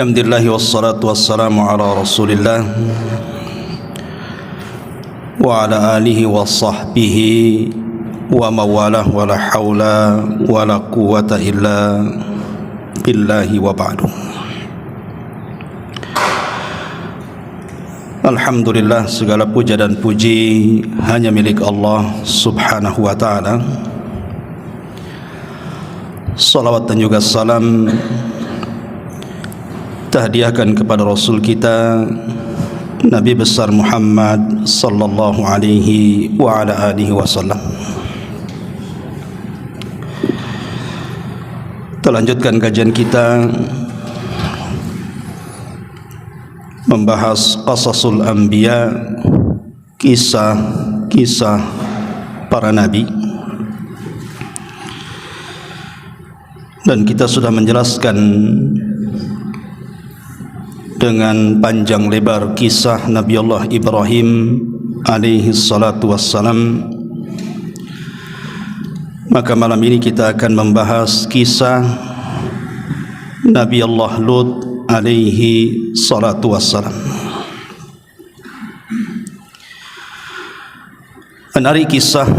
Alhamdulillah wassalatu wassalamu ala Rasulillah wa ala alihi wa sahbihi wa mawalah wa la hawla wa la quwwata illa billahi wa ba'du. Alhamdulillah, segala puja dan puji hanya milik Allah subhanahu wa ta'ala. Salawat dan juga salam tahdiahkan kepada Rasul kita Nabi besar Muhammad sallallahu alaihi wa ala alihi wasallam. Kita lanjutkan kajian kita membahas qasasul anbiya, kisah-kisah para nabi. Dan kita sudah menjelaskan dengan panjang lebar kisah Nabi Allah Ibrahim alaihi salatu wassalam. Maka malam ini kita akan membahas kisah Nabi Allah Lut alaihi salatu wassalam. Menarik kisah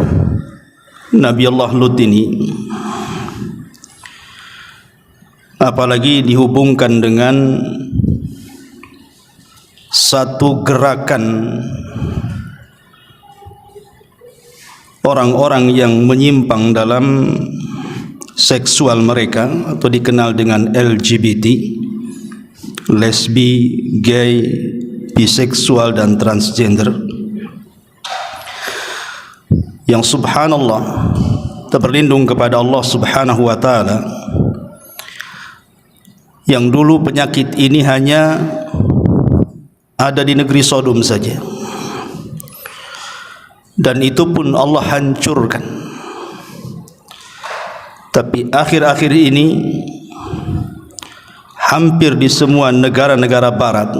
Nabi Allah Lut ini, apalagi dihubungkan dengan satu gerakan orang-orang yang menyimpang dalam seksual mereka, atau dikenal dengan LGBT, lesbi, gay, biseksual dan transgender, yang subhanallah berlindung kepada Allah subhanahu wa ta'ala, yang dulu penyakit ini hanya ada di negeri Sodom saja, dan itu pun Allah hancurkan. Tapi akhir-akhir ini hampir di semua negara-negara barat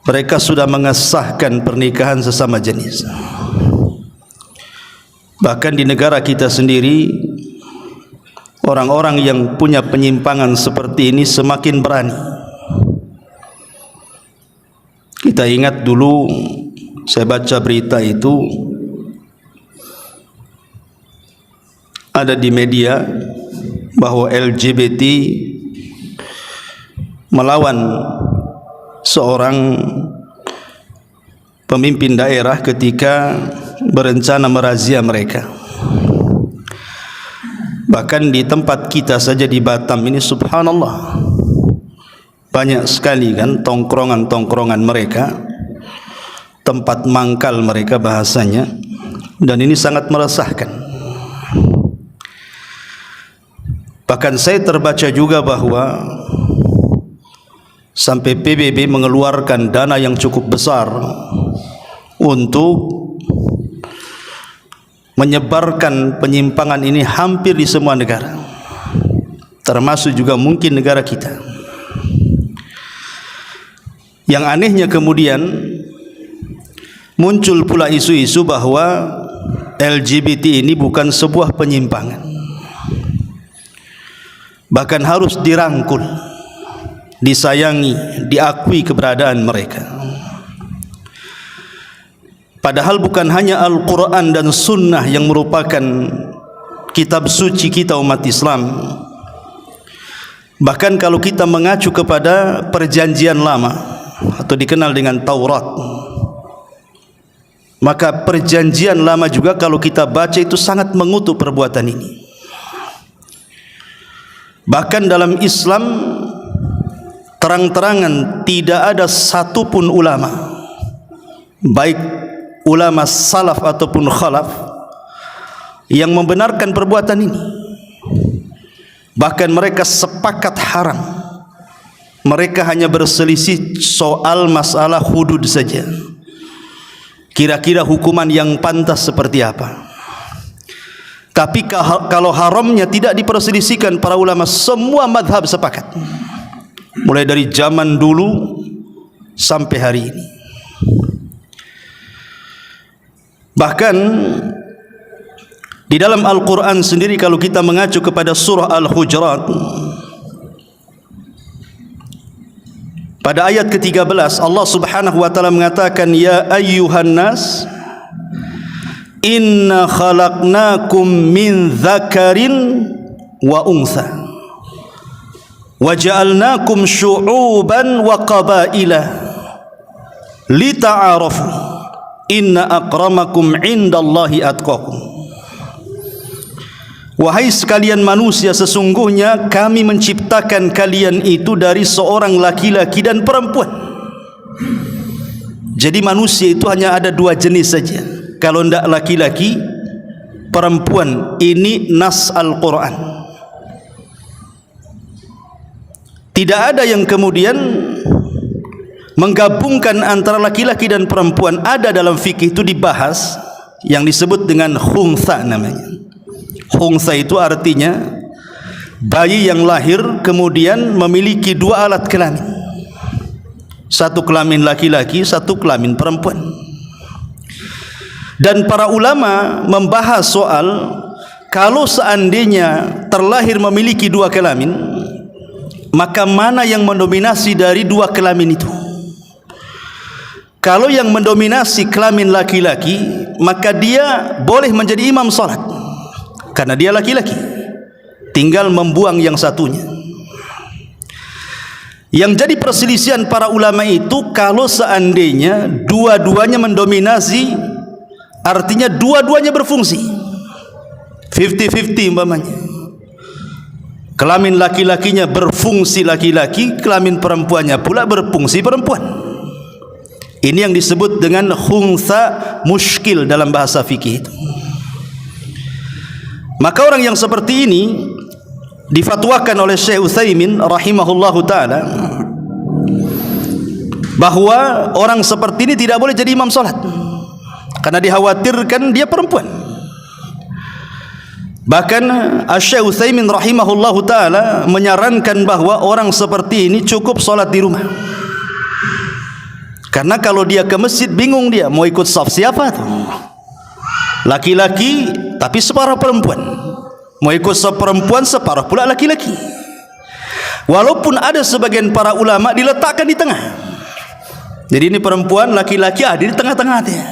mereka sudah mengesahkan pernikahan sesama jenis. Bahkan di negara kita sendiri, orang-orang yang punya penyimpangan seperti ini semakin berani. Kita ingat dulu saya baca berita itu, ada di media bahwa LGBT melawan seorang pemimpin daerah ketika berencana merazia mereka. Bahkan di tempat kita saja di Batam ini, subhanallah, banyak sekali kan tongkrongan-tongkrongan mereka, tempat mangkal mereka bahasanya, dan ini sangat meresahkan. Bahkan saya terbaca juga bahwa sampai PBB mengeluarkan dana yang cukup besar untuk menyebarkan penyimpangan ini hampir di semua negara, termasuk juga mungkin negara kita. Yang anehnya kemudian muncul pula isu-isu bahwa LGBT ini bukan sebuah penyimpangan, bahkan harus dirangkul, disayangi, diakui keberadaan mereka. Padahal bukan hanya Al-Quran dan Sunnah yang merupakan kitab suci kita umat Islam. Bahkan kalau kita mengacu kepada perjanjian lama atau dikenal dengan Taurat, maka perjanjian lama juga kalau kita baca itu sangat mengutuk perbuatan ini. Bahkan dalam Islam terang-terangan tidak ada satupun ulama, baik ulama salaf ataupun khalaf, yang membenarkan perbuatan ini. Bahkan mereka sepakat haram. Mereka hanya berselisih soal masalah hudud saja, kira-kira hukuman yang pantas seperti apa. Tapi kalau haramnya tidak diperselisihkan para ulama, semua madhab sepakat, mulai dari zaman dulu sampai hari ini. Bahkan di dalam Al-Quran sendiri, kalau kita mengacu kepada surah Al-Hujurat, pada ayat ke-13 Allah Subhanahu wa taala mengatakan, ya ayyuhan nas inna khalaqnakum min dzakarin wa untha wa ja'alnakum syu'uban wa qabaila lita'arafu inna akramakum indallahi atqakum. Wahai sekalian manusia, sesungguhnya kami menciptakan kalian itu dari seorang laki-laki dan perempuan. Jadi manusia itu hanya ada dua jenis saja, kalau tidak laki-laki, perempuan. Ini nas Al-Quran. Tidak ada yang kemudian menggabungkan antara laki-laki dan perempuan. Ada dalam fikih itu dibahas yang disebut dengan khuntha namanya. Khuntha itu artinya bayi yang lahir kemudian memiliki dua alat kelamin, satu kelamin laki-laki, satu kelamin perempuan. Dan para ulama membahas soal kalau seandainya terlahir memiliki dua kelamin, maka mana yang mendominasi dari dua kelamin itu? Kalau yang mendominasi kelamin laki-laki, maka dia boleh menjadi imam salat karena dia laki-laki, tinggal membuang yang satunya. Yang jadi perselisihan para ulama itu kalau seandainya dua-duanya mendominasi, artinya dua-duanya berfungsi 50-50 umpamanya. Kelamin laki-lakinya berfungsi laki-laki, kelamin perempuannya pula berfungsi perempuan. Ini yang disebut dengan khuntha muskil dalam bahasa fikih itu. Maka orang yang seperti ini difatwakan oleh Syekh Utsaimin rahimahullahu taala bahwa orang seperti ini tidak boleh jadi imam salat karena dikhawatirkan dia perempuan. Bahkan Syekh Utsaimin rahimahullahu taala menyarankan bahwa orang seperti ini cukup salat di rumah. Karena kalau dia ke masjid bingung dia mau ikut saf siapa tuh. Laki-laki tapi separuh perempuan, mau ikut seperempuan separuh pula laki-laki. Walaupun ada sebagian para ulama diletakkan di tengah, jadi ini perempuan laki-laki ada di tengah-tengah dia.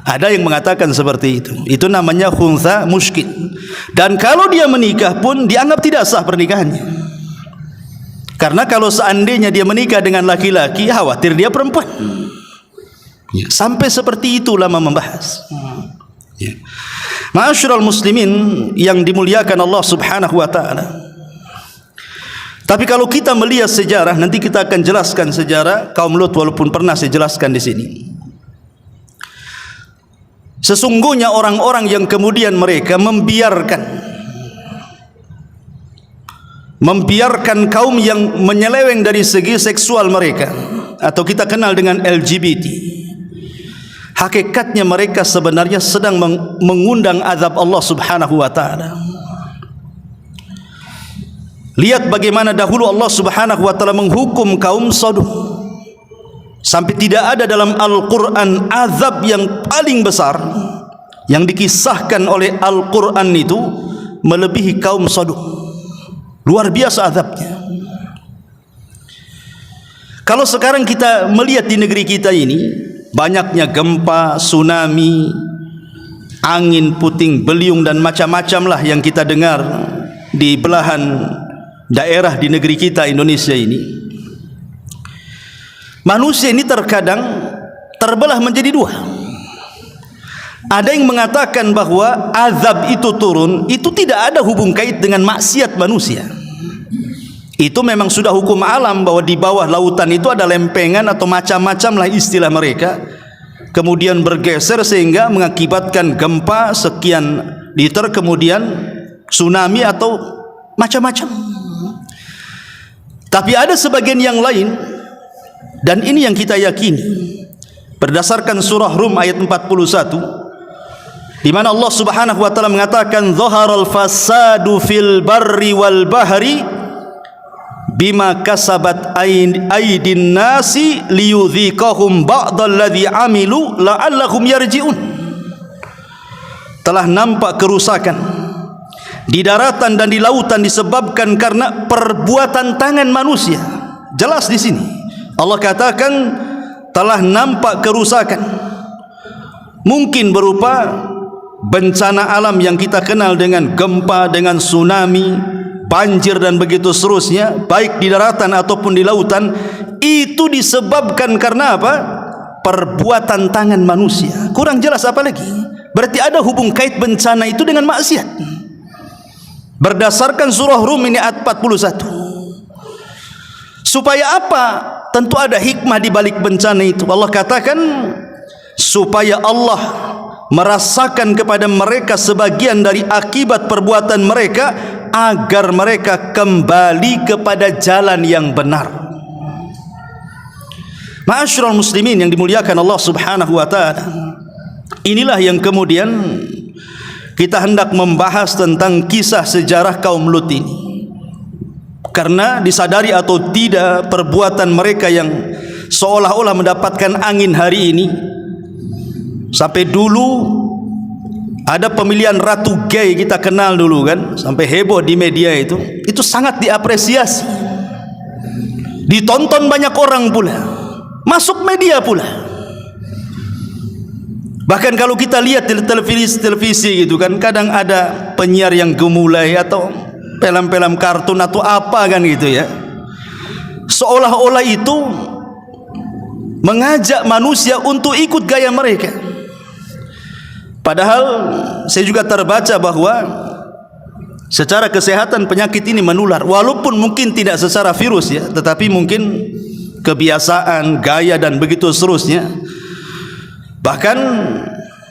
Ada yang mengatakan seperti itu namanya khuntha muskil. Dan kalau dia menikah pun dianggap tidak sah pernikahannya, karena kalau seandainya dia menikah dengan laki-laki khawatir dia perempuan. Sampai seperti itu ulama membahas. Ma'asyiral muslimin yang dimuliakan Allah Subhanahu wa taala. Tapi kalau kita melihat sejarah, nanti kita akan jelaskan sejarah kaum Lut walaupun pernah saya jelaskan di sini. Sesungguhnya orang-orang yang kemudian mereka membiarkan kaum yang menyeleweng dari segi seksual mereka, atau kita kenal dengan LGBT. Hakikatnya mereka sebenarnya sedang mengundang azab Allah Subhanahu wa taala. Lihat bagaimana dahulu Allah Subhanahu wa taala menghukum kaum Sodom. Sampai tidak ada dalam Al-Qur'an azab yang paling besar yang dikisahkan oleh Al-Qur'an itu melebihi kaum Sodom. Luar biasa azabnya. Kalau sekarang kita melihat di negeri kita ini, banyaknya gempa, tsunami, angin puting beliung dan macam-macam lah yang kita dengar di belahan daerah di negeri kita Indonesia ini. Manusia ini terkadang terbelah menjadi dua. Ada yang mengatakan bahwa azab itu turun, itu tidak ada hubung kait dengan maksiat manusia. Itu memang sudah hukum alam bahwa di bawah lautan itu ada lempengan atau macam-macam lah istilah mereka, kemudian bergeser sehingga mengakibatkan gempa sekian liter, kemudian tsunami atau macam-macam. Tapi ada sebagian yang lain, dan ini yang kita yakini berdasarkan surah Rum ayat 41, di mana Allah Subhanahu wa taala mengatakan zaharal fasadu fil barri wal bahri bima kasabat aydin nasi liyudhiqahum ba'dalladzi amilu la'allahum yarji'un. Telah nampak kerusakan di daratan dan di lautan disebabkan karena perbuatan tangan manusia. jelas di sini. Allah katakan telah nampak kerusakan, mungkin berupa bencana alam yang kita kenal dengan gempa, dengan tsunami, banjir dan begitu seterusnya, baik di daratan ataupun di lautan. Itu disebabkan karena apa? Perbuatan tangan manusia. Kurang jelas apa lagi? Berarti ada hubung kait bencana itu dengan maksiat. Berdasarkan surah Rum ini ayat 41. Supaya apa? Tentu ada hikmah di balik bencana itu. Allah katakan supaya Allah merasakan kepada mereka sebagian dari akibat perbuatan mereka, agar mereka kembali kepada jalan yang benar. Ma'asyiral muslimin yang dimuliakan Allah Subhanahu wa taala. Inilah yang kemudian kita hendak membahas tentang kisah sejarah kaum Lut ini. Karena disadari atau tidak, perbuatan mereka yang seolah-olah mendapatkan angin hari ini, sampai dulu ada pemilihan ratu gay, kita kenal dulu kan, sampai heboh di media itu sangat diapresiasi, ditonton banyak orang pula, masuk media pula. Bahkan kalau kita lihat di televisi gitu kan, kadang ada penyiar yang gemulai atau film-film kartun atau apa kan gitu ya, seolah-olah itu mengajak manusia untuk ikut gaya mereka. Padahal saya juga terbaca bahwa secara kesehatan penyakit ini menular, walaupun mungkin tidak secara virus ya, tetapi mungkin kebiasaan, gaya dan begitu seterusnya. Bahkan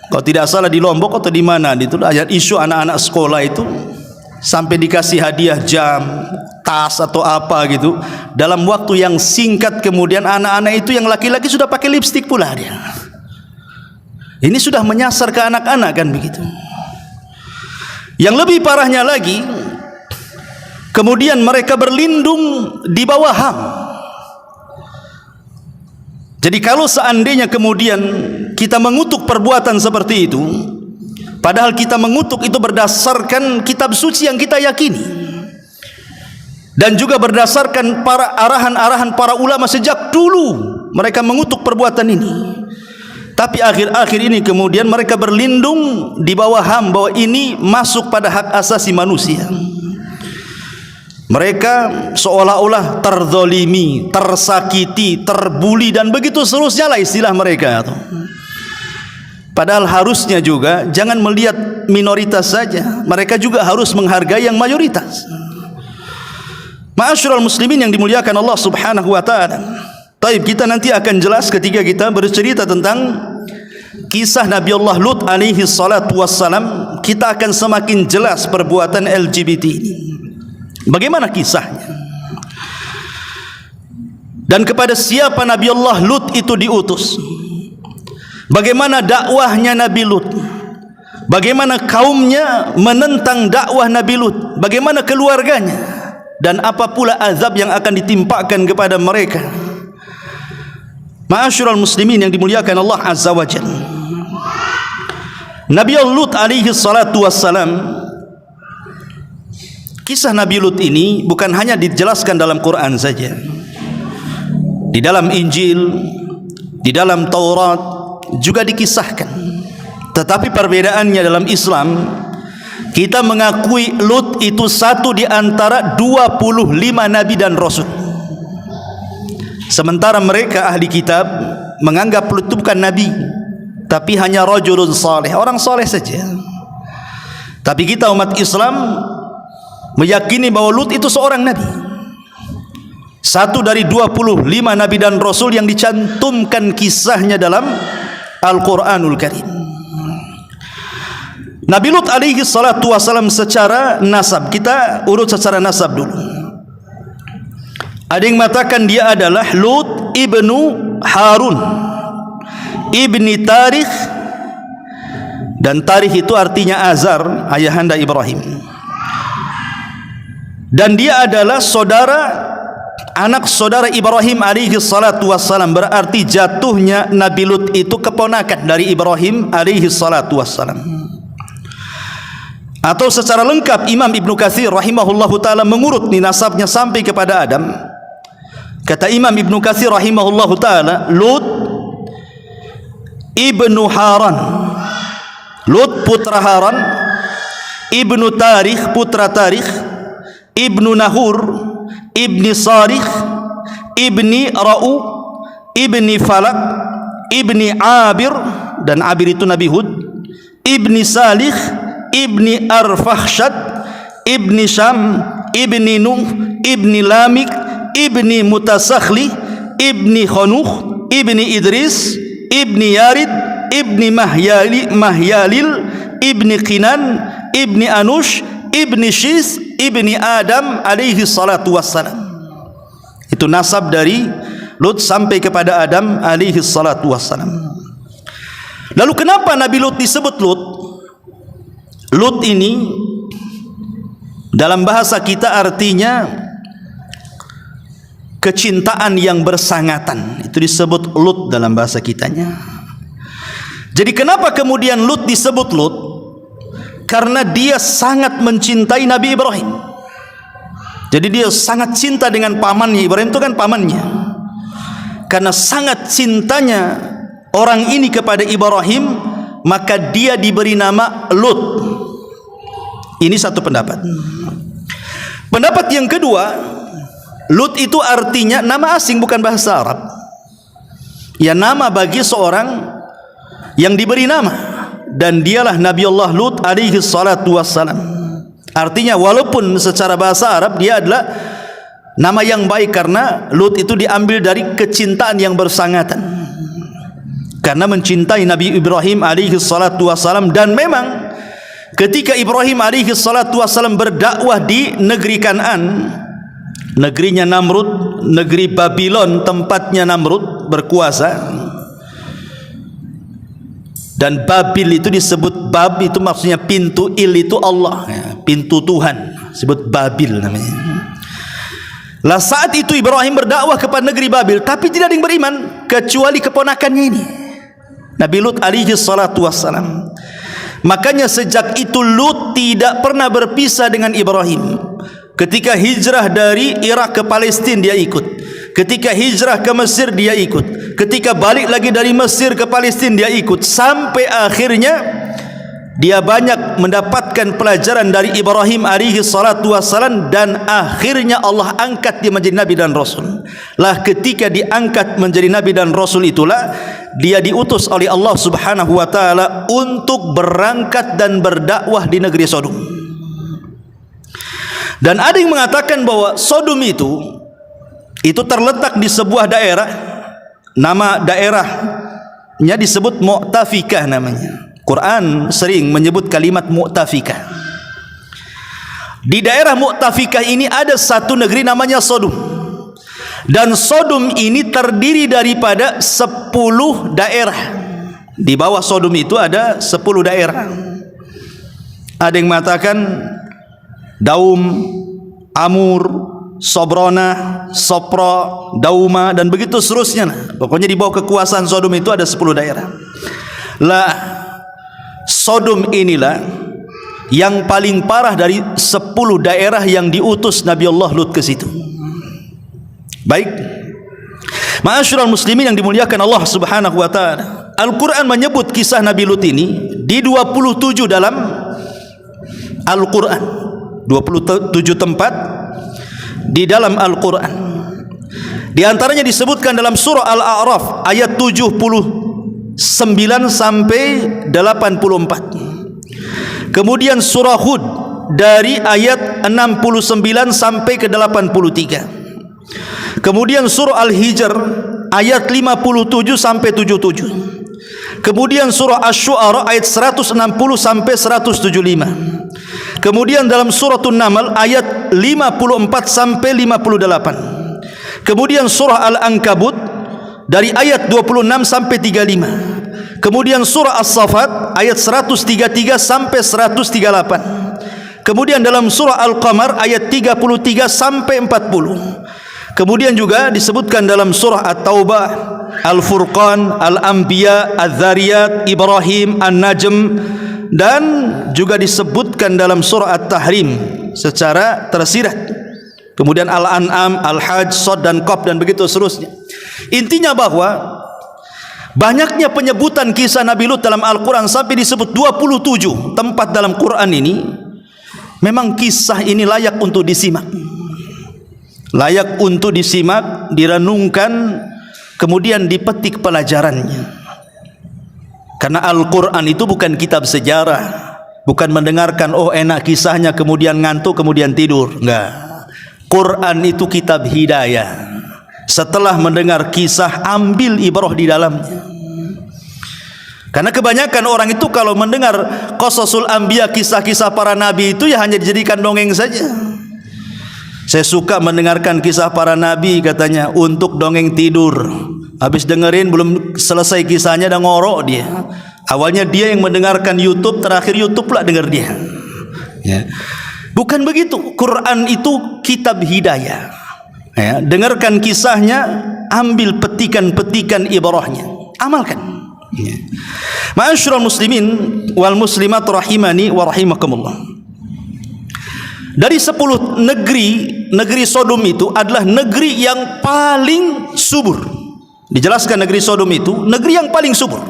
kalau tidak salah di Lombok atau di mana itu ada isu anak-anak sekolah itu sampai dikasih hadiah jam, tas atau apa gitu, dalam waktu yang singkat kemudian anak-anak itu yang laki-laki sudah pakai lipstik pula dia. Ini sudah menyasar ke anak-anak kan begitu. Yang lebih parahnya lagi, kemudian mereka berlindung di bawah HAM. Jadi kalau seandainya kemudian kita mengutuk perbuatan seperti itu, padahal kita mengutuk itu berdasarkan kitab suci yang kita yakini, dan juga berdasarkan para arahan-arahan para ulama sejak dulu mereka mengutuk perbuatan ini. Tapi akhir-akhir ini kemudian mereka berlindung di bawah HAM, bahwa ini masuk pada hak asasi manusia. Mereka seolah-olah terzolimi, tersakiti, terbuli dan begitu seterusnya lah istilah mereka. Padahal harusnya juga jangan melihat minoritas saja, mereka juga harus menghargai yang mayoritas. Ma'asyiral muslimin yang dimuliakan Allah Subhanahu wa taala. Taib, kita nanti akan jelas ketika kita bercerita tentang kisah Nabi Allah Lut alaihi salatu wassalam, kita akan semakin jelas perbuatan LGBT ini. Bagaimana kisahnya? Dan kepada siapa Nabi Allah Lut itu diutus? Bagaimana dakwahnya Nabi Lut? Bagaimana kaumnya menentang dakwah Nabi Lut? Bagaimana keluarganya? Dan apa pula azab yang akan ditimpakan kepada mereka? Ma'asyiral muslimin yang dimuliakan Allah Azza wa Jalla. Nabi Lut alaihi salatu wassalam, kisah Nabi Lut ini bukan hanya dijelaskan dalam Quran saja. Di dalam Injil, di dalam Taurat juga dikisahkan. Tetapi perbedaannya dalam Islam, kita mengakui Lut itu satu di antara 25 nabi dan rasul. Sementara mereka ahli kitab menganggap Lut itu bukan nabi, tapi hanya rajulun saleh, orang saleh saja. Tapi kita umat Islam meyakini bahwa Lut itu seorang nabi, satu dari 25 nabi dan rasul yang dicantumkan kisahnya dalam Al-Quranul Karim. Nabi Lut alaihi salatu wasalam secara nasab, kita urut secara nasab dulu. Ada yang mengatakan dia adalah Lut ibnu Harun ibni Tarikh, dan Tarikh itu artinya Azar, ayahanda Ibrahim. Dan dia adalah anak saudara Ibrahim alaihi salatu wassalam, berarti jatuhnya Nabi Lut itu keponakan dari Ibrahim alaihi salatu wassalam. Atau secara lengkap Imam Ibnu Katsir rahimahullahu taala mengurut nasabnya sampai kepada Adam. Kata Imam Ibnu Katsir rahimahullahu taala, Lut ibnu Haran, Lut putra Haran, ibnu Tarikh putra Tarikh, ibnu Nahur, ibni Sarikh, ibni Ra'u, ibni Falak, ibni Abir, dan Abir itu Nabi Hud, ibni Salih, ibni Arfakhshad, ibni Syam, ibni Nuh, ibni Lamik, ibni Mutasakhli, ibni Khanuh, ibni Idris, ibni Yarid, ibni Mahyalil, ibni Qinan, ibni Anush, ibni Shis, ibni Adam alaihi salatu wassalam. Itu nasab dari Lut sampai kepada Adam alaihi salatu wassalam. Lalu kenapa Nabi Lut disebut Lut? Lut ini dalam bahasa kita artinya kecintaan yang bersangatan. Itu disebut Lut dalam bahasa kitanya. Jadi kenapa kemudian Lut disebut Lut? Karena dia sangat mencintai Nabi Ibrahim. Jadi dia sangat cinta dengan pamannya. Ibrahim itu kan pamannya. Karena sangat cintanya orang ini kepada Ibrahim, maka dia diberi nama Lut. Ini satu pendapat. Pendapat yang kedua, Lut itu artinya nama asing, bukan bahasa Arab. Ya, nama bagi seorang yang diberi nama, dan dialah Nabi Allah Lut alaihi salatu wassalam. Artinya walaupun secara bahasa Arab dia adalah nama yang baik, karena Lut itu diambil dari kecintaan yang bersangatan, karena mencintai Nabi Ibrahim alaihi salatu wassalam. Dan memang ketika Ibrahim alaihi salatu wassalam berdakwah di negeri Kan'an, negerinya Namrud, negeri Babylon, tempatnya Namrud berkuasa. Dan Babil itu disebut, Bab itu maksudnya pintu, Il itu Allah, pintu Tuhan, disebut Babil namanya. Lah saat itu Ibrahim berdakwah kepada negeri Babil, tapi tidak ada yang beriman kecuali keponakannya ini, Nabi Lut alaihi salatu wassalam. Makanya sejak itu Lut tidak pernah berpisah dengan Ibrahim. Ketika hijrah dari Irak ke Palestina dia ikut, ketika hijrah ke Mesir dia ikut, ketika balik lagi dari Mesir ke Palestina dia ikut, sampai akhirnya dia banyak mendapatkan pelajaran dari Ibrahim alaihi salatu wassalam, dan akhirnya Allah angkat dia menjadi Nabi dan Rasul. Lah ketika diangkat menjadi Nabi dan Rasul itulah dia diutus oleh Allah subhanahu wa ta'ala untuk berangkat dan berdakwah di negeri Sodom. Dan ada yang mengatakan bahwa Sodom itu terletak di sebuah daerah, nama daerahnya disebut Mu'tafikah namanya. Quran sering menyebut kalimat Mu'tafikah. Di daerah Mu'tafikah ini ada satu negeri namanya Sodom. Dan Sodom ini terdiri daripada 10 daerah. Di bawah Sodom itu ada 10 daerah. Ada yang mengatakan Daum, Amur, Sobrona, Sopro, Dauma, dan begitu seterusnya. Pokoknya di bawah kekuasaan Sodom itu ada 10 daerah. Lah Sodom inilah yang paling parah dari 10 daerah yang diutus Nabi Allah Lut ke situ. Baik, ma'asyiral muslimin yang dimuliakan Allah subhanahu wa ta'ala, Al-Quran menyebut kisah Nabi Lut ini di 27 dalam Al-Quran, 27 tempat di dalam Al-Quran. Di antaranya disebutkan dalam surah Al-A'raf ayat 79 sampai 84. Kemudian surah Hud dari ayat 69 sampai ke 83. Kemudian surah Al-Hijr ayat 57 sampai 77. Kemudian surah Asy-Syu'ara ayat 160 sampai 175. Kemudian dalam suratul Naml ayat 54 sampai 58. Kemudian surah Al-Ankabut dari ayat 26 sampai 35. Kemudian surah As-Saffat ayat 133 sampai 138. Kemudian dalam surah Al-Qamar ayat 33 sampai 40. Kemudian juga disebutkan dalam surah At-Taubah, Al-Furqan, Al-Anbiya, Adz-Dzariyat, Ibrahim, An-Najm, dan juga disebutkan dalam surah At-Tahrim secara tersirat. kemudian Al-An'am, Al-Hajj, Shad dan Qaf dan begitu seterusnya. Intinya bahwa banyaknya penyebutan kisah Nabi Lut dalam Al-Quran sampai disebut 27 tempat dalam Quran ini. Memang kisah ini layak untuk disimak, layak untuk disimak, direnungkan, kemudian dipetik pelajarannya. Karena Al-Quran itu bukan kitab sejarah, bukan mendengarkan oh enak kisahnya kemudian ngantuk kemudian tidur. Enggak. Quran itu kitab hidayah. Setelah mendengar kisah, ambil ibrah di dalamnya. Karena kebanyakan orang itu kalau mendengar qasasul anbiya, kisah-kisah para nabi itu ya hanya dijadikan dongeng saja. Saya suka mendengarkan kisah para nabi katanya untuk dongeng tidur. Habis dengerin belum selesai kisahnya dah ngorok dia. Awalnya dia yang mendengarkan YouTube, terakhir YouTube pula dengar dia. Ya. Bukan begitu. Quran itu kitab hidayah. Ya, dengarkan kisahnya, ambil petikan-petikan ibrahnya, amalkan. Ya. Ma'asyiral muslimin wal muslimat rahimani wa rahimakumullah. Dari 10 negeri Sodom itu adalah negeri yang paling subur. Dijelaskan negeri Sodom itu negeri yang paling subur,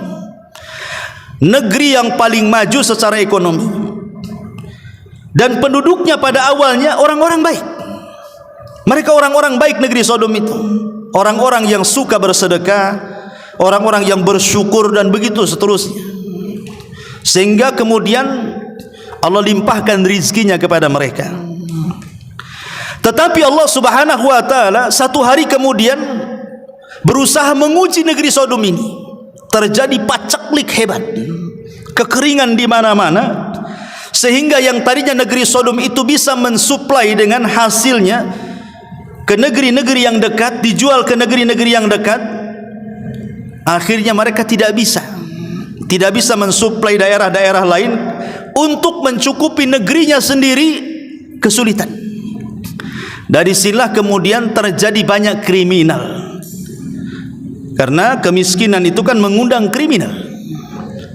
negeri yang paling maju secara ekonomi, dan penduduknya pada awalnya orang-orang baik. Mereka orang-orang baik negeri Sodom itu, orang-orang yang suka bersedekah, orang-orang yang bersyukur dan begitu seterusnya. Sehingga kemudian Allah limpahkan rizkinya kepada mereka. Tetapi Allah Subhanahu wa taala satu hari kemudian berusaha menguji negeri Sodom ini. Terjadi paceklik hebat, kekeringan di mana-mana, sehingga yang tadinya negeri Sodom itu bisa mensuplai dengan hasilnya ke negeri-negeri yang dekat, dijual ke negeri-negeri yang dekat, akhirnya mereka tidak bisa mensuplai daerah-daerah lain untuk mencukupi negerinya sendiri, kesulitan. Dari sinilah kemudian terjadi banyak kriminal, karena kemiskinan itu kan mengundang kriminal.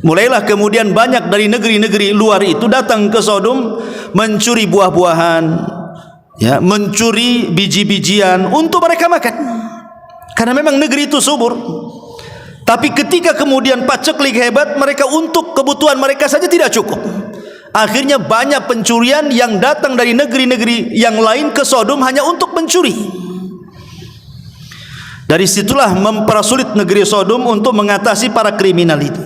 Mulailah kemudian banyak dari negeri-negeri luar itu datang ke Sodom mencuri buah-buahan, ya, mencuri biji-bijian untuk mereka makan, karena memang negeri itu subur. Tapi ketika kemudian paceklik hebat, mereka untuk kebutuhan mereka saja tidak cukup. Akhirnya banyak pencurian yang datang dari negeri-negeri yang lain ke Sodom hanya untuk mencuri. Dari situlah mempersulit negeri Sodom untuk mengatasi para kriminal itu.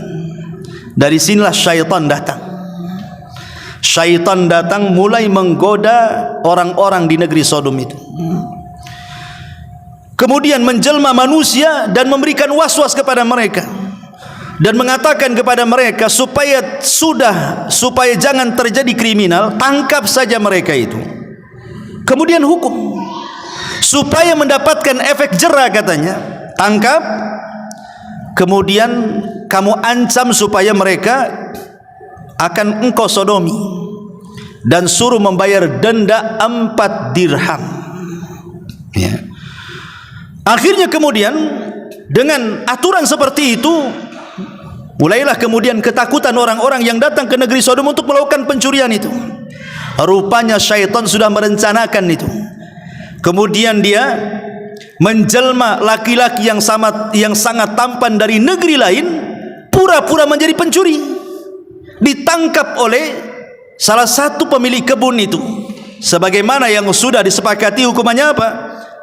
Dari sinilah syaitan datang. Syaitan datang mulai menggoda orang-orang di negeri Sodom itu. Kemudian menjelma manusia dan memberikan was-was kepada mereka, dan mengatakan kepada mereka supaya jangan terjadi kriminal, tangkap saja mereka itu, kemudian hukum, supaya mendapatkan efek jera katanya. Tangkap, kemudian kamu ancam supaya mereka akan engkau sodomi, dan suruh membayar denda 4 dirham. Ya. Akhirnya kemudian dengan aturan seperti itu, mulailah kemudian ketakutan orang-orang yang datang ke negeri Sodom untuk melakukan pencurian itu. Rupanya syaitan sudah merencanakan itu. Kemudian dia menjelma laki-laki yang sangat tampan dari negeri lain, pura-pura menjadi pencuri. Ditangkap oleh salah satu pemilik kebun itu. Sebagaimana yang sudah disepakati, hukumannya apa?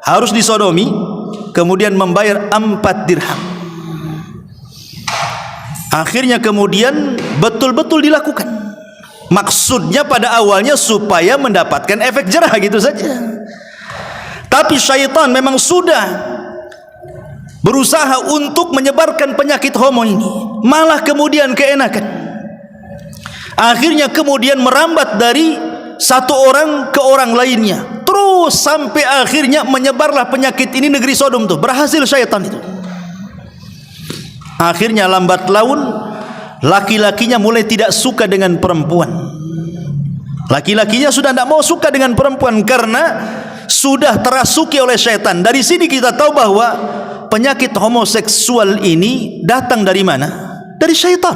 Harus disodomi, kemudian membayar 4 dirham. Akhirnya kemudian betul-betul dilakukan. Maksudnya pada awalnya supaya mendapatkan efek jerah gitu saja. Tapi syaitan memang sudah berusaha untuk menyebarkan penyakit homo ini, malah kemudian keenakan. Akhirnya kemudian merambat dari satu orang ke orang lainnya, terus sampai akhirnya menyebarlah penyakit ini negeri Sodom tuh. Berhasil syaitan itu. Akhirnya lambat laun laki-lakinya mulai tidak suka dengan perempuan. Laki-lakinya sudah tidak mau suka dengan perempuan karena sudah terasuki oleh syaitan. Dari sini kita tahu bahwa penyakit homoseksual ini datang dari mana? Dari syaitan.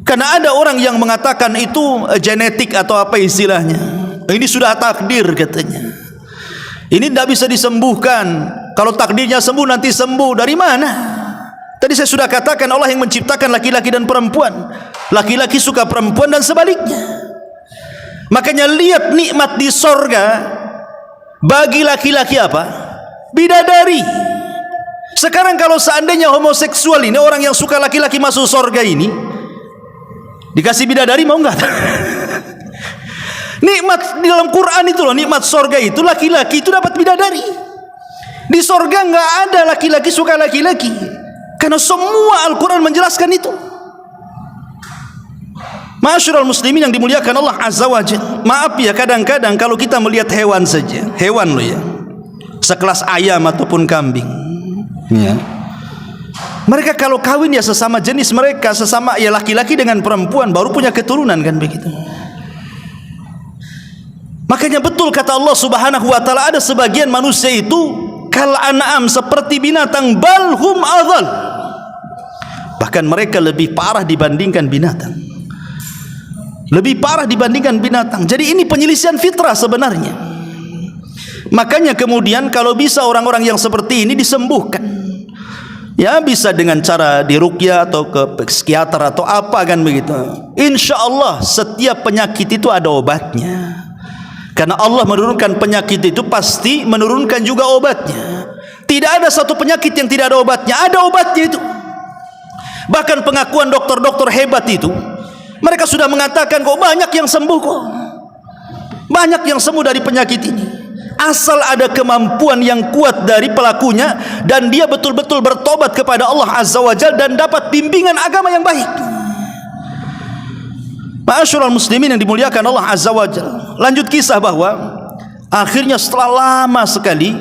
Karena ada orang yang mengatakan itu genetik atau apa istilahnya. Ini sudah takdir katanya. Ini tidak bisa disembuhkan. Kalau takdirnya sembuh nanti sembuh. Dari mana? Tadi saya sudah katakan Allah yang menciptakan laki-laki dan perempuan. Laki-laki suka perempuan dan sebaliknya. Makanya lihat nikmat di sorga bagi laki-laki apa? Bidadari. Sekarang kalau seandainya homoseksual ini, orang yang suka laki-laki masuk sorga ini, dikasih bidadari mau enggak? Nikmat di dalam Quran itu loh, nikmat sorga itu laki-laki itu dapat bidadari. Di sorga enggak ada laki-laki suka laki-laki, karena semua Al-Quran menjelaskan itu. Ma'asyiral muslimin yang dimuliakan Allah Azza wa Jalla. Maaf ya, kadang-kadang kalau kita melihat hewan saja, hewan loh ya, sekelas ayam ataupun kambing ya, mereka kalau kawin ya sesama jenis mereka, sesama ya laki-laki dengan perempuan baru punya keturunan kan begitu. Makanya betul kata Allah Subhanahu wa taala, ada sebagian manusia itu kal an'am, seperti binatang, balhum adhal, bahkan mereka lebih parah dibandingkan binatang. Lebih parah dibandingkan binatang. Jadi ini penyelisihan fitrah sebenarnya. Makanya kemudian kalau bisa orang-orang yang seperti ini disembuhkan, ya bisa dengan cara diruqyah atau ke psikiater atau apa kan begitu. Insya Allah setiap penyakit itu ada obatnya. Karena Allah menurunkan penyakit itu pasti menurunkan juga obatnya. Tidak ada satu penyakit yang tidak ada obatnya. Ada obatnya itu. Bahkan pengakuan dokter-dokter hebat itu, mereka sudah mengatakan kok banyak yang sembuh kok. Banyak yang sembuh dari penyakit ini. Asal ada kemampuan yang kuat dari pelakunya dan dia betul-betul bertobat kepada Allah Azza wa Jalla dan dapat bimbingan agama yang baik. Ma'asyiral muslimin yang dimuliakan Allah Azza wa Jalla. Lanjut kisah bahwa akhirnya setelah lama sekali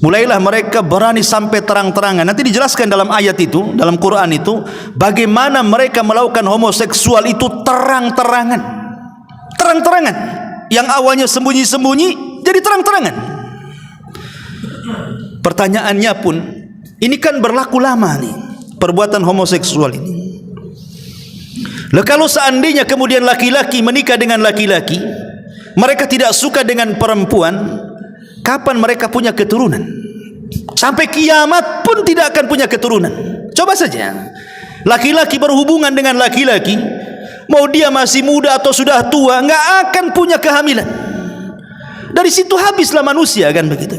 mulailah mereka berani sampai terang-terangan. Nanti dijelaskan dalam ayat itu, dalam Quran itu, bagaimana mereka melakukan homoseksual itu terang-terangan. Terang-terangan. Yang awalnya sembunyi-sembunyi jadi terang-terangan. Pertanyaannya pun, ini kan berlaku lama nih perbuatan homoseksual ini. Lah kalau seandainya kemudian laki-laki menikah dengan laki-laki, mereka tidak suka dengan perempuan, kapan mereka punya keturunan? Sampai kiamat pun tidak akan punya keturunan. Coba saja, laki-laki berhubungan dengan laki-laki, mau dia masih muda atau sudah tua, nggak akan punya kehamilan. Dari situ habislah manusia kan begitu.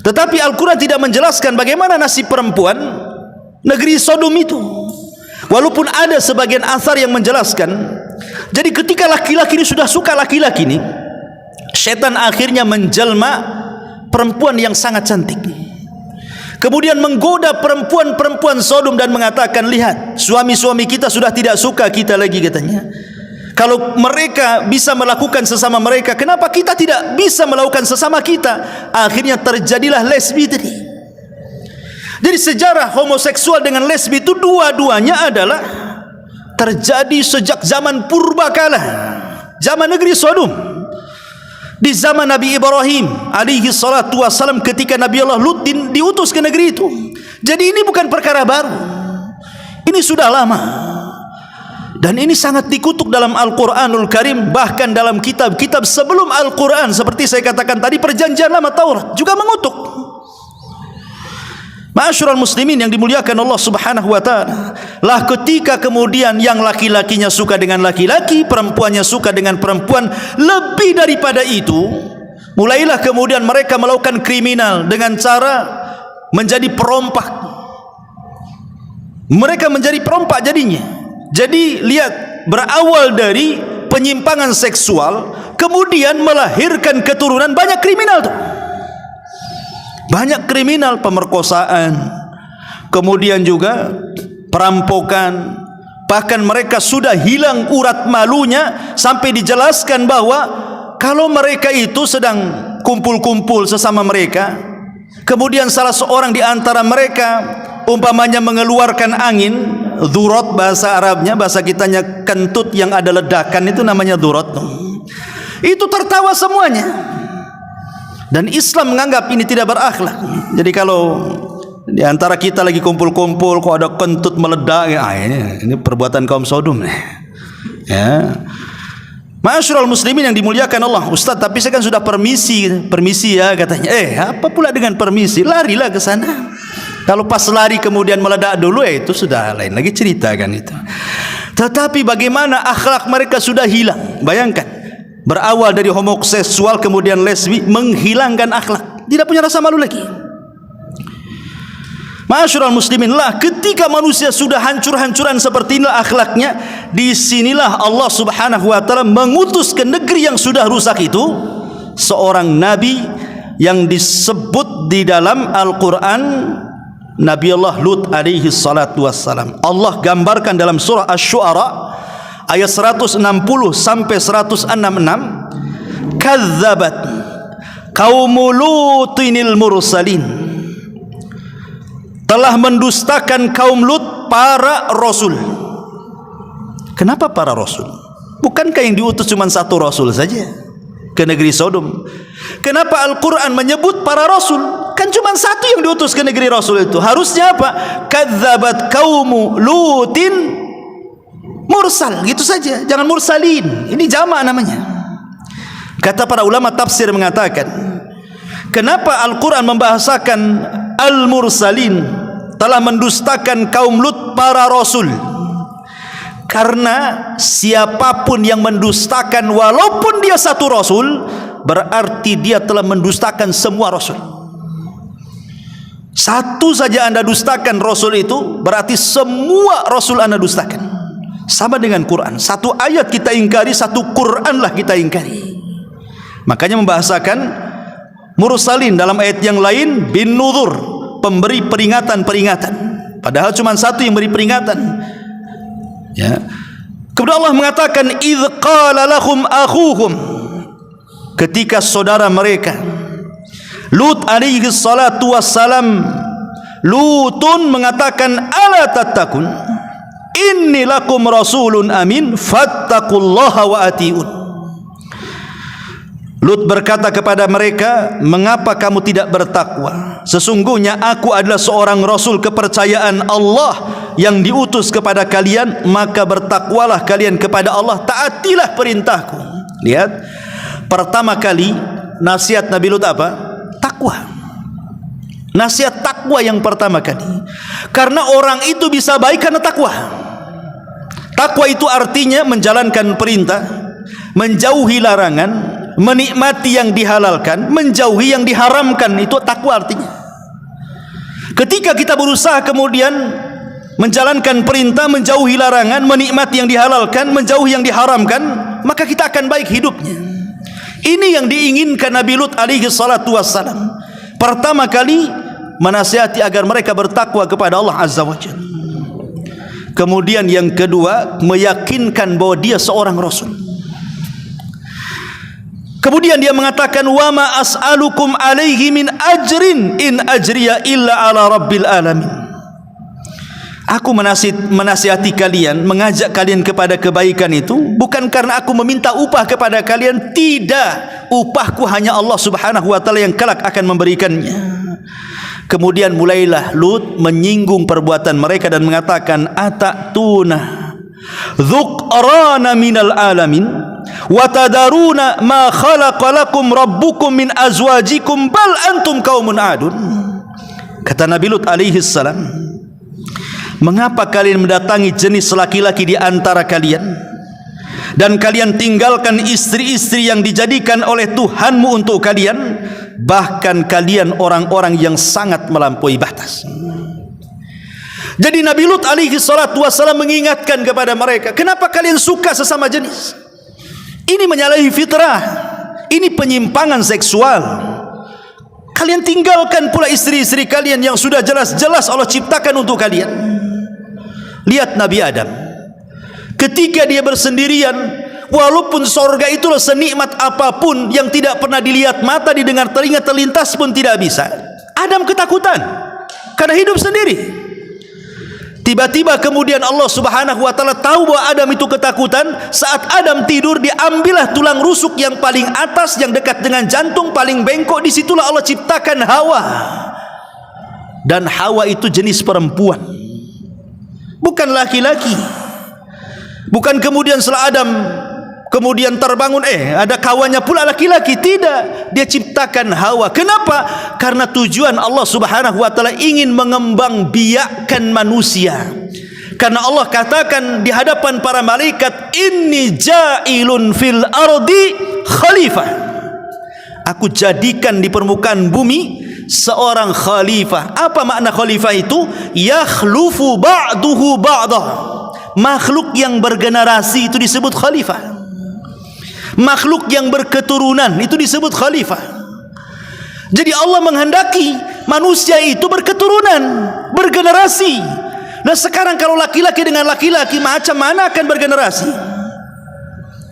Tetapi Al-Quran tidak menjelaskan bagaimana nasib perempuan negeri Sodom itu. Walaupun ada sebagian asar yang menjelaskan, jadi ketika laki-laki ini sudah suka laki-laki ini, setan akhirnya menjelma perempuan yang sangat cantik, kemudian menggoda perempuan-perempuan Sodom dan mengatakan, lihat, suami-suami kita sudah tidak suka kita lagi katanya. Kalau mereka bisa melakukan sesama mereka, kenapa kita tidak bisa melakukan sesama kita? Akhirnya terjadilah lesbi tadi. Jadi sejarah homoseksual dengan lesbi itu dua-duanya adalah terjadi sejak zaman purbakala, zaman negeri Sodom. Di zaman Nabi Ibrahim alaihi salatu wassalam, ketika Nabi Allah Lut diutus ke negeri itu. Jadi ini bukan perkara baru, ini sudah lama. Dan ini sangat dikutuk dalam Al-Quranul Karim. Bahkan dalam kitab-kitab sebelum Al-Quran, seperti saya katakan tadi, perjanjian lama Taurat juga mengutuk. Ma'asyiral muslimin yang dimuliakan Allah Subhanahu wa taala, lah ketika kemudian yang laki-lakinya suka dengan laki-laki, perempuannya suka dengan perempuan, lebih daripada itu, mulailah kemudian mereka melakukan kriminal dengan cara menjadi perompak. Mereka menjadi perompak jadinya. Jadi lihat, berawal dari penyimpangan seksual, kemudian melahirkan keturunan, banyak kriminal tuh. Banyak kriminal, pemerkosaan, kemudian juga perampokan. Bahkan mereka sudah hilang urat malunya, sampai dijelaskan bahwa kalau mereka itu sedang kumpul-kumpul sesama mereka, kemudian salah seorang di antara mereka umpamanya mengeluarkan angin, dzurot bahasa Arabnya, bahasa kitanya kentut yang ada ledakan, itu namanya dzurot. Itu tertawa semuanya. Dan Islam menganggap ini tidak berakhlak. Jadi kalau di antara kita lagi kumpul-kumpul, kok ada kentut meledak, ya, ini perbuatan kaum Sodom. Ya. Ma'asyiral muslimin yang dimuliakan Allah, Ustaz, tapi saya kan sudah permisi ya katanya. Apa pula dengan permisi? Larilah ke sana. Kalau pas lari kemudian meledak dulu, itu sudah lain lagi cerita kan itu. Tetapi bagaimana akhlak mereka sudah hilang? Bayangkan, berawal dari homoseksual kemudian lesbi, menghilangkan akhlak, tidak punya rasa malu lagi. Ma'asyiral muslimin, ketika manusia sudah hancur-hancuran seperti inilah akhlaknya, disinilah Allah subhanahu wa ta'ala mengutus ke negeri yang sudah rusak itu seorang nabi yang disebut di dalam Al-Quran Nabi Allah Lut alaihi salatu wassalam. Allah gambarkan dalam surah Asy-Syu'ara ayat 160 sampai 166, kadzabat qaumu Lutinil mursalin, telah mendustakan kaum Lut para rasul. Kenapa para rasul? Bukankah yang diutus cuma satu rasul saja ke negeri Sodom? Kenapa Al-Quran menyebut para rasul? Kan cuma satu yang diutus ke negeri rasul itu. Harusnya apa? Kadzabat qaumu Lutin mursal, gitu saja, jangan mursalin. Ini jamak namanya. Kata para ulama tafsir mengatakan, kenapa Al-Quran membahasakan al-mursalin, telah mendustakan kaum Lut para rasul? Karena siapapun yang mendustakan walaupun dia satu rasul, berarti dia telah mendustakan semua rasul. Satu saja anda dustakan rasul itu, berarti semua rasul anda dustakan. Sama dengan Quran, satu ayat kita ingkari, satu Quran lah kita ingkari. Makanya membahasakan mursalin dalam ayat yang lain bin nuzur, pemberi peringatan-peringatan, padahal cuma satu yang beri peringatan. Ya. Kemudian Allah mengatakan idz qala lahum akhuhum, ketika saudara mereka Lut alaihi salatu wassalam, Lutun mengatakan ala tattakun inni lakum rasulun amin fattaqullaha wa atiun. Lut berkata kepada mereka, mengapa kamu tidak bertakwa? Sesungguhnya aku adalah seorang rasul kepercayaan Allah yang diutus kepada kalian, maka bertakwalah kalian kepada Allah, taatilah perintahku. Lihat, pertama kali nasihat Nabi Lut apa? Takwa. Nasihat takwa yang pertama kali. Karena orang itu bisa baik karena takwa. Takwa itu artinya menjalankan perintah, menjauhi larangan, menikmati yang dihalalkan, menjauhi yang diharamkan. Itu takwa artinya. Ketika kita berusaha kemudian menjalankan perintah, menjauhi larangan, menikmati yang dihalalkan, menjauhi yang diharamkan, maka kita akan baik hidupnya. Ini yang diinginkan Nabi Lut alaihi salatu wassalam. Pertama kali menasihati agar mereka bertakwa kepada Allah azza wa jalla. Kemudian yang kedua, meyakinkan bahwa dia seorang rasul. Kemudian dia mengatakan, wa ma as'alukum alaihi min ajrin in ajriya illa ala rabbil alamin. Aku menasihati kalian, mengajak kalian kepada kebaikan itu bukan karena aku meminta upah kepada kalian. Tidak, upahku hanya Allah subhanahu wa ta'ala yang kelak akan memberikannya. Kemudian mulailah Lut menyinggung perbuatan mereka dan mengatakan, atatuna dzukhrana minal alamin wa tadaruna ma khalaqa lakum rabbukum min azwajikum bal antum qaumun adun. Kata Nabi Lut alaihi salam, mengapa kalian mendatangi jenis laki-laki di antara kalian dan kalian tinggalkan istri-istri yang dijadikan oleh Tuhanmu untuk kalian, bahkan kalian orang-orang yang sangat melampaui batas. Jadi Nabi Lut alaihi salatu wassalam mengingatkan kepada mereka, kenapa kalian suka sesama jenis? Ini menyalahi fitrah, ini penyimpangan seksual. Kalian tinggalkan pula istri-istri kalian yang sudah jelas-jelas Allah ciptakan untuk kalian. Lihat Nabi Adam, ketika dia bersendirian, walaupun sorga itulah senikmat apapun yang tidak pernah dilihat mata, didengar telinga, terlintas pun tidak bisa. Adam ketakutan karena hidup sendiri. Tiba-tiba kemudian Allah subhanahu wa ta'ala tahu bahwa Adam itu ketakutan. Saat Adam tidur, diambillah tulang rusuk yang paling atas, yang dekat dengan jantung, paling bengkok. Disitulah Allah ciptakan Hawa. Dan Hawa itu jenis perempuan, bukan laki-laki. Bukan kemudian setelah Adam kemudian terbangun ada kawannya pula laki-laki. Tidak, dia ciptakan Hawa. Kenapa? Karena tujuan Allah Subhanahu wa taala ingin mengembangbiakkan manusia. Karena Allah katakan di hadapan para malaikat, inni ja'ilun fil ardi khalifah. Aku jadikan di permukaan bumi seorang khalifah. Apa makna khalifah itu? Yakhlufu ba'duhu ba'dah. Makhluk yang bergenerasi itu disebut khalifah. Makhluk yang berketurunan itu disebut khalifah. Jadi Allah menghendaki manusia itu berketurunan, bergenerasi. Nah sekarang kalau laki-laki dengan laki-laki, macam mana akan bergenerasi?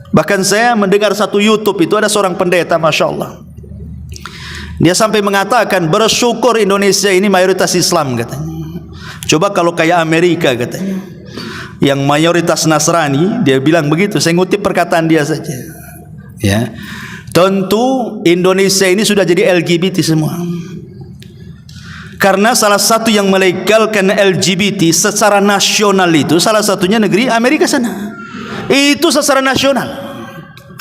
Bahkan saya mendengar satu YouTube itu, ada seorang pendeta, Masya Allah, dia sampai mengatakan, bersyukur Indonesia ini mayoritas Islam katanya. Coba kalau kayak Amerika katanya, yang mayoritas Nasrani, dia bilang begitu. Saya ngutip perkataan dia saja. Ya, tentu Indonesia ini sudah jadi LGBT semua. Karena salah satu yang melegalkan LGBT secara nasional itu salah satunya negeri Amerika sana. Itu secara nasional.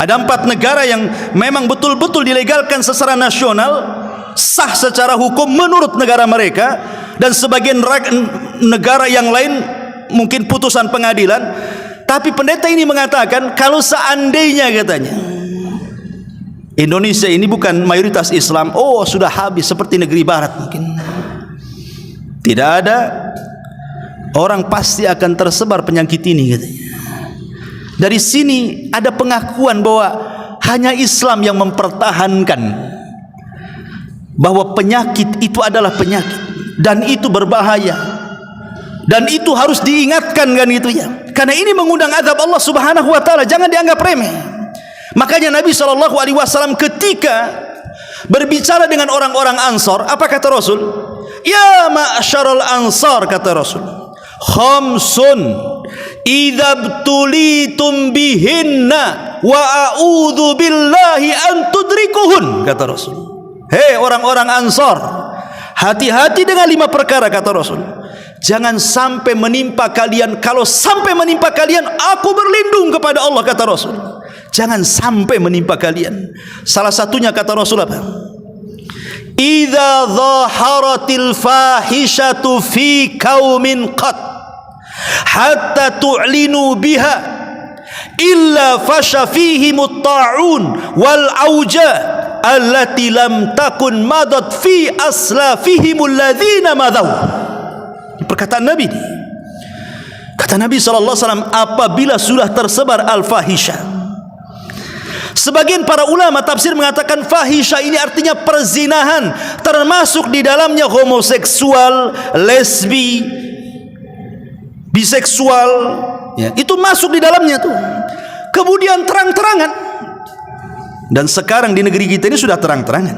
Ada 4 negara yang memang betul-betul dilegalkan secara nasional, sah secara hukum menurut negara mereka, dan sebagian negara yang lain mungkin putusan pengadilan. Tapi pendeta ini mengatakan, kalau seandainya katanya Indonesia ini bukan mayoritas Islam, oh sudah habis seperti negeri barat mungkin. Tidak ada, orang pasti akan tersebar penyakit ini katanya. Dari sini ada pengakuan bahwa hanya Islam yang mempertahankan bahwa penyakit itu adalah penyakit dan itu berbahaya, dan itu harus diingatkan kan gitu ya. Karena ini mengundang azab Allah Subhanahu wa taala, jangan dianggap remeh. Makanya Nabi SAW ketika berbicara dengan orang-orang Ansar, apa kata Rasul? Ya ma'syarul Ansar, kata Rasul, khamsun idza btulitum bihinna wa a'udzu billahi an tudrikuhun, kata Rasul. Hei orang-orang Ansar, hati-hati dengan 5 perkara, kata Rasul. Jangan sampai menimpa kalian. Kalau sampai menimpa kalian, aku berlindung kepada Allah, kata Rasul. Jangan sampai menimpa kalian. Salah satunya kata Rasul apa? Idza dhaharatil fahishatu fi qaumin qad hatta tu'linu biha illa fasha fihimut ta'un wal auja allati lam takun madat fi aslafihimul ladzina madaw. Perkataan Nabi. Kata Nabi SAW, apabila sudah tersebar al-fahisha. Sebagian para ulama tafsir mengatakan fahisha ini artinya perzinahan, termasuk di dalamnya homoseksual, lesbi, biseksual, ya, itu masuk di dalamnya tuh. Kemudian terang-terangan. Dan sekarang di negeri kita ini sudah terang-terangan.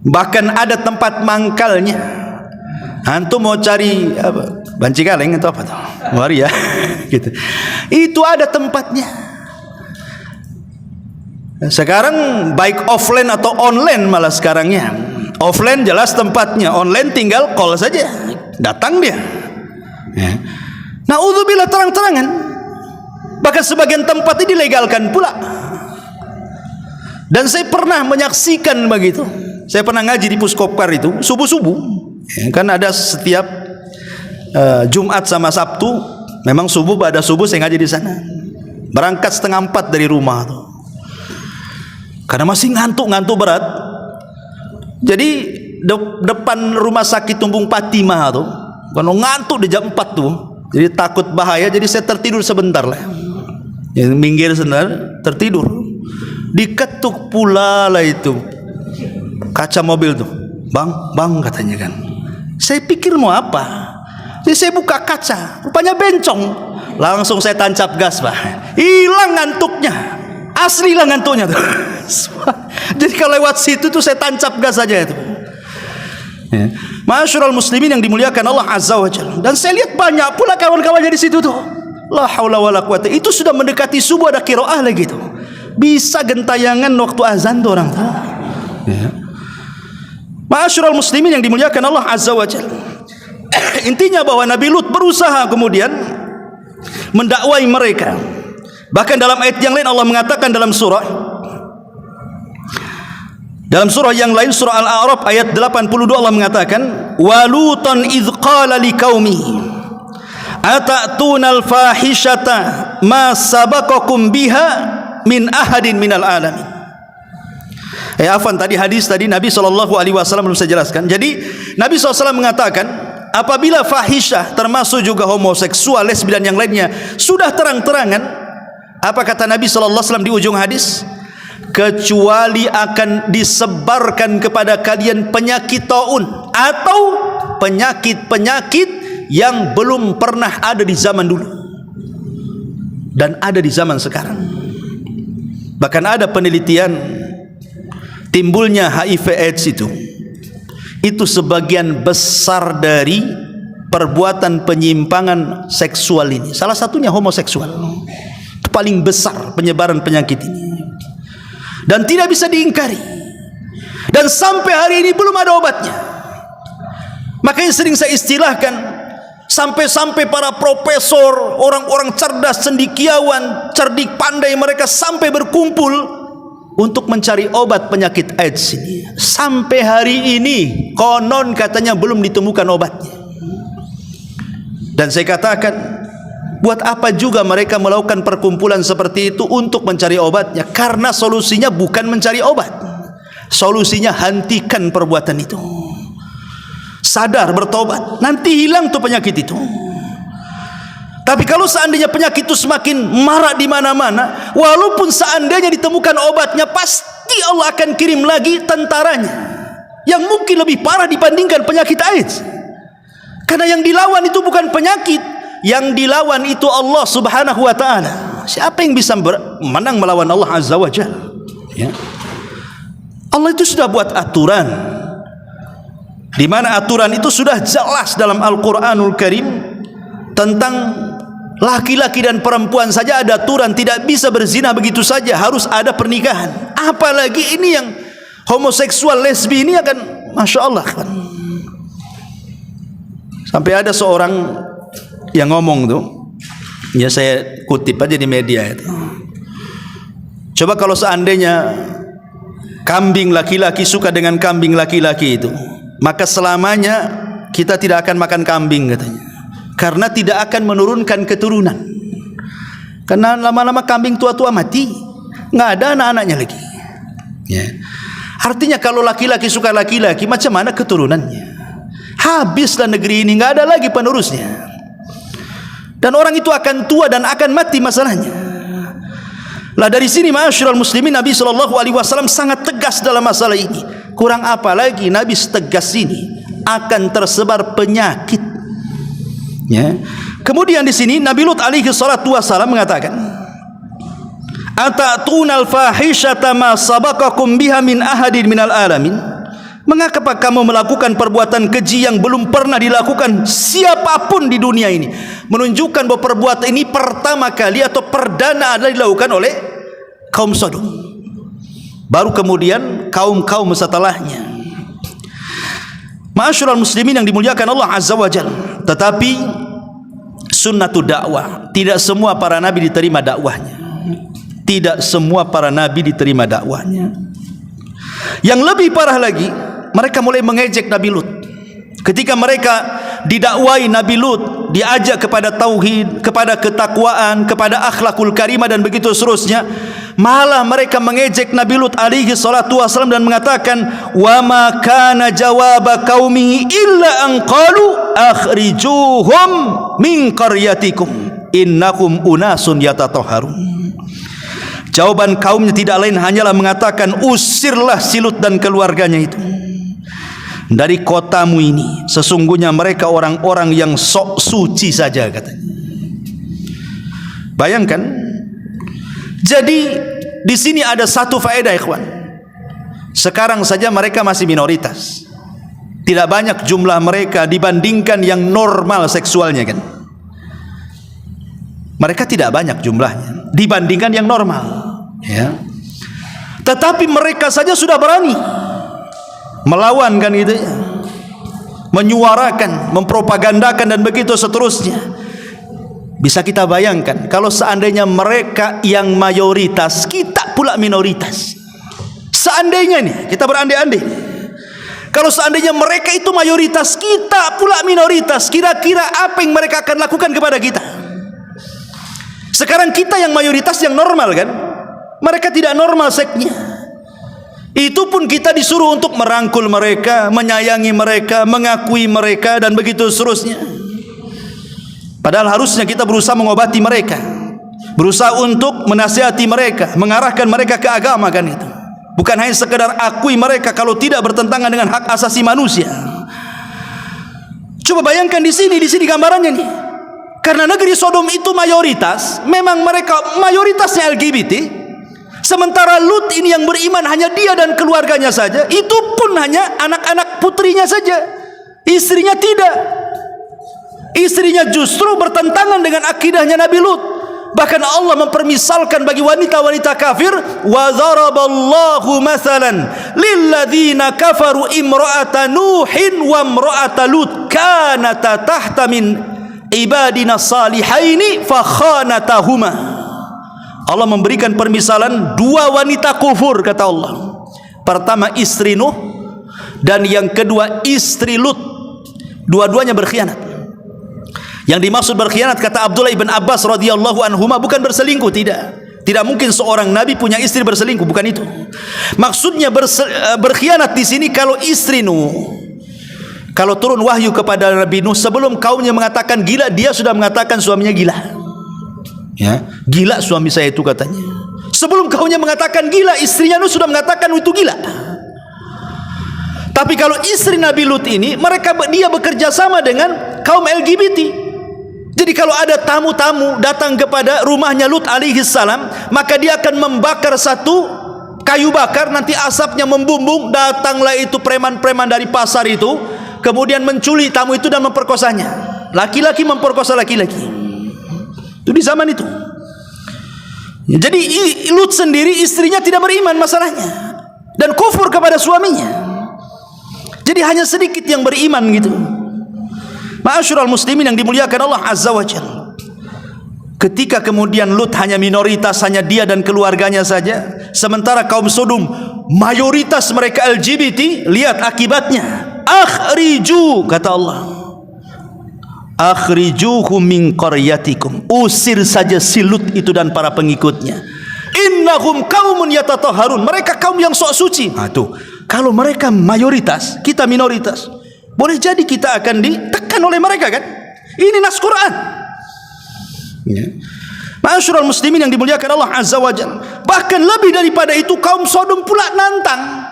Bahkan ada tempat mangkalnya. Antum mau cari apa? Banci kaleng itu apa tuh? Waria gitu. Itu ada tempatnya. Sekarang baik offline atau online malah sekarangnya. Offline jelas tempatnya, online tinggal call saja, datang dia. Ya. Naudzubillah, terang-terangan. Bahkan sebagian tempat ini dilegalkan pula. Dan saya pernah menyaksikan begitu. Saya pernah ngaji di Puskopkar itu subuh-subuh. Ya, kan ada setiap Jumat sama Sabtu, memang subuh pada subuh saya ngaji di sana. Berangkat 3:30 dari rumah tuh. Karena masih ngantuk berat. Jadi depan rumah sakit Tumbung Patimah tuh, kalau ngantuk di jam 4 tuh, jadi takut bahaya, jadi saya tertidur sebentar lah. Ya, minggir sebentar, tertidur. Diketuk pula lah itu kaca mobil tuh. Bang katanya kan. Saya pikir mau apa? Jadi saya buka kaca, rupanya bencong. Langsung saya tancap gas, Pak. Hilang ngantuknya. Asli lah ngantuknya tuh. Jadi kalau lewat situ tuh saya tancap gas saja itu. Ya. Ma'asyiral muslimin yang dimuliakan Allah Azza wa Jalla. Dan saya lihat banyak pula kawan-kawannya di situ tuh. La haula wala quwata. Itu sudah mendekati subuh, ada qiraah lagi tuh. Bisa gentayangan waktu azan tuh orang tuh. Ya. Ma'asyiral muslimin yang dimuliakan Allah Azza wa Jalla. Intinya bahwa Nabi Lut berusaha kemudian mendakwai mereka Bahkan dalam ayat yang lain Allah mengatakan dalam surah yang lain, surah Al-A'raf ayat 82, Allah mengatakan, walutan idh qala liqaumihi atatuna al-fahishata ma sabaqakum biha min ahadin minal alamin. Afwan, tadi hadis tadi Nabi SAW belum saya jelaskan. Jadi Nabi SAW mengatakan, apabila fahisyah termasuk juga homoseksual, lesbi dan yang lainnya sudah terang-terangan, apa kata Nabi SAW di ujung hadis? Kecuali akan disebarkan kepada kalian penyakit taun atau penyakit-penyakit yang belum pernah ada di zaman dulu dan ada di zaman sekarang. Bahkan ada penelitian timbulnya HIV AIDS itu sebagian besar dari perbuatan penyimpangan seksual ini. Salah satunya homoseksual. Itu paling besar penyebaran penyakit ini. Dan tidak bisa diingkari. Dan sampai hari ini belum ada obatnya. Makanya sering saya istilahkan, sampai-sampai para profesor, orang-orang cerdas, cendekiawan, cerdik pandai, mereka sampai berkumpul untuk mencari obat penyakit AIDS ini. Sampai hari ini konon katanya belum ditemukan obatnya. Dan saya katakan, buat apa juga mereka melakukan perkumpulan seperti itu untuk mencari obatnya? Karena solusinya bukan mencari obat. Solusinya hentikan perbuatan itu. Sadar, bertobat, nanti hilang tuh penyakit itu. Tapi kalau seandainya penyakit itu semakin marak di mana-mana, walaupun seandainya ditemukan obatnya, pasti Allah akan kirim lagi tentaranya yang mungkin lebih parah dibandingkan penyakit AIDS. Karena yang dilawan itu bukan penyakit, yang dilawan itu Allah Subhanahu wa ta'ala. Siapa yang bisa menang melawan Allah Azza wa Jalla? Ya. Allah itu sudah buat aturan, di mana aturan itu sudah jelas dalam Al-Quranul Karim tentang laki-laki dan perempuan saja ada aturan, tidak bisa berzina begitu saja, harus ada pernikahan. Apalagi ini yang homoseksual, lesbi ini akan, Masya Allah kan. Sampai ada seorang yang ngomong tuh, ya saya kutip aja di media itu. Coba kalau seandainya kambing laki-laki suka dengan kambing laki-laki itu, maka selamanya kita tidak akan makan kambing katanya. Karena tidak akan menurunkan keturunan. Karena lama-lama kambing tua-tua mati, nggak ada anak-anaknya lagi. Ya. Artinya kalau laki-laki suka laki-laki, macam mana keturunannya? Habislah negeri ini, nggak ada lagi penerusnya. Dan orang itu akan tua dan akan mati masalahnya. Lah dari sini ma'asyiral muslimin, Nabi SAW sangat tegas dalam masalah ini. Kurang apa lagi Nabi setegas ini, akan tersebar penyakit. Ya. Kemudian di sini Nabi Lut alaihi salatu wasallam mengatakan, Atatunal fahishata ma sabaqakum biha min ahadin minal alamin. Mengapa kamu melakukan perbuatan keji yang belum pernah dilakukan siapapun di dunia ini? Menunjukkan bahwa perbuatan ini pertama kali atau perdana adalah dilakukan oleh kaum Sodom. Baru kemudian kaum-kaum setelahnya. Ma'asyiral muslimin yang dimuliakan Allah Azza wa Jalla. Tetapi sunnatud dakwah, tidak semua para nabi diterima dakwahnya. Tidak semua para nabi diterima dakwahnya. Yang lebih parah lagi, mereka mulai mengejek Nabi Lut. Ketika mereka didakwai Nabi Lut, diajak kepada tauhid, kepada ketakwaan, kepada akhlakul karimah dan begitu seterusnya, malah mereka mengejek Nabi Lut alaihi salatu wasallam dan mengatakan, wa ma kana jawaba qaumihi illa an qalu akhrijuhum min qaryatikum innakum unasun yatatahharun. Jawaban kaumnya tidak lain hanyalah mengatakan, usirlah si Lut dan keluarganya itu dari kotamu ini, sesungguhnya mereka orang-orang yang sok suci saja katanya. Bayangkan. Jadi di sini ada satu faedah ikhwan. Sekarang saja mereka masih minoritas, tidak banyak jumlah mereka dibandingkan yang normal seksualnya kan. Mereka tidak banyak jumlahnya dibandingkan yang normal, ya. Tetapi mereka saja sudah berani melawan kan gitu ya, menyuarakan, mempropagandakan dan begitu seterusnya. Bisa kita bayangkan kalau seandainya mereka yang mayoritas, kita pula minoritas. Seandainya nih, kita berandai-andai, kalau seandainya mereka itu mayoritas, kita pula minoritas, kira-kira apa yang mereka akan lakukan kepada kita? Sekarang kita yang mayoritas, yang normal kan? Mereka tidak normal seknya. Itu pun kita disuruh untuk merangkul mereka, menyayangi mereka, mengakui mereka, dan begitu seterusnya. Padahal harusnya kita berusaha mengobati mereka, berusaha untuk menasihati mereka, mengarahkan mereka ke agama kan itu. Bukan hanya sekedar akui mereka kalau tidak bertentangan dengan hak asasi manusia. Coba bayangkan di sini gambarannya nih. Karena negeri Sodom itu mayoritas, memang mereka mayoritasnya LGBT. Sementara Lut ini yang beriman hanya dia dan keluarganya saja, itu pun hanya anak-anak putrinya saja, istrinya tidak. Istrinya justru bertentangan dengan akidahnya Nabi Lut. Bahkan Allah mempermisalkan bagi wanita-wanita kafir, wa daraballahu mathalan lilladzina kafaru imra'ata nuhin wa imra'ata lut kanata tahta min ibadina salihaini fa khanatahuma. Allah memberikan permisalan dua wanita kufur, kata Allah. Pertama istri Nuh, dan yang kedua istri Lut. Dua-duanya berkhianat. Yang dimaksud berkhianat, kata Abdullah ibn Abbas radhiyallahu anhuma, bukan berselingkuh, tidak. Tidak mungkin seorang nabi punya istri berselingkuh, bukan itu. Maksudnya berkhianat di sini kalau istri Nuh, kalau turun wahyu kepada Nabi Nuh, sebelum kaumnya mengatakan gila, dia sudah mengatakan suaminya gila. Ya, gila suami saya itu, katanya. Sebelum kaumnya mengatakan gila, istrinya Nuh sudah mengatakan itu gila. Tapi kalau istri Nabi Lut ini, dia bekerja sama dengan kaum LGBT. Jadi kalau ada tamu-tamu datang kepada rumahnya Lut alaihi salam, maka dia akan membakar satu kayu bakar, nanti asapnya membumbung, datanglah itu preman-preman dari pasar itu, kemudian menculik tamu itu dan memperkosanya. Laki-laki memperkosa laki-laki. Itu di zaman itu. Jadi Lut sendiri istrinya tidak beriman masalahnya, dan kufur kepada suaminya. Jadi hanya sedikit yang beriman gitu. Ma'asyiral muslimin yang dimuliakan Allah Azza wa Jalla. Ketika kemudian Lut hanya minoritas, hanya dia dan keluarganya saja, sementara kaum Sodom mayoritas mereka LGBT, lihat akibatnya. Akhriju, kata Allah. Akhrijuhum min qaryatikum. Usir saja si Lut itu dan para pengikutnya. Innahum qaumun yatatahharun. Mereka kaum yang sok suci. Nah, tuh. Kalau mereka mayoritas, kita minoritas, boleh jadi kita akan ditekan oleh mereka kan? Ini nas Quran. Ya. Ma'asyiral muslimin yang dimuliakan Allah Azza wa Jalla. Bahkan lebih daripada itu, kaum Sodom pula nantang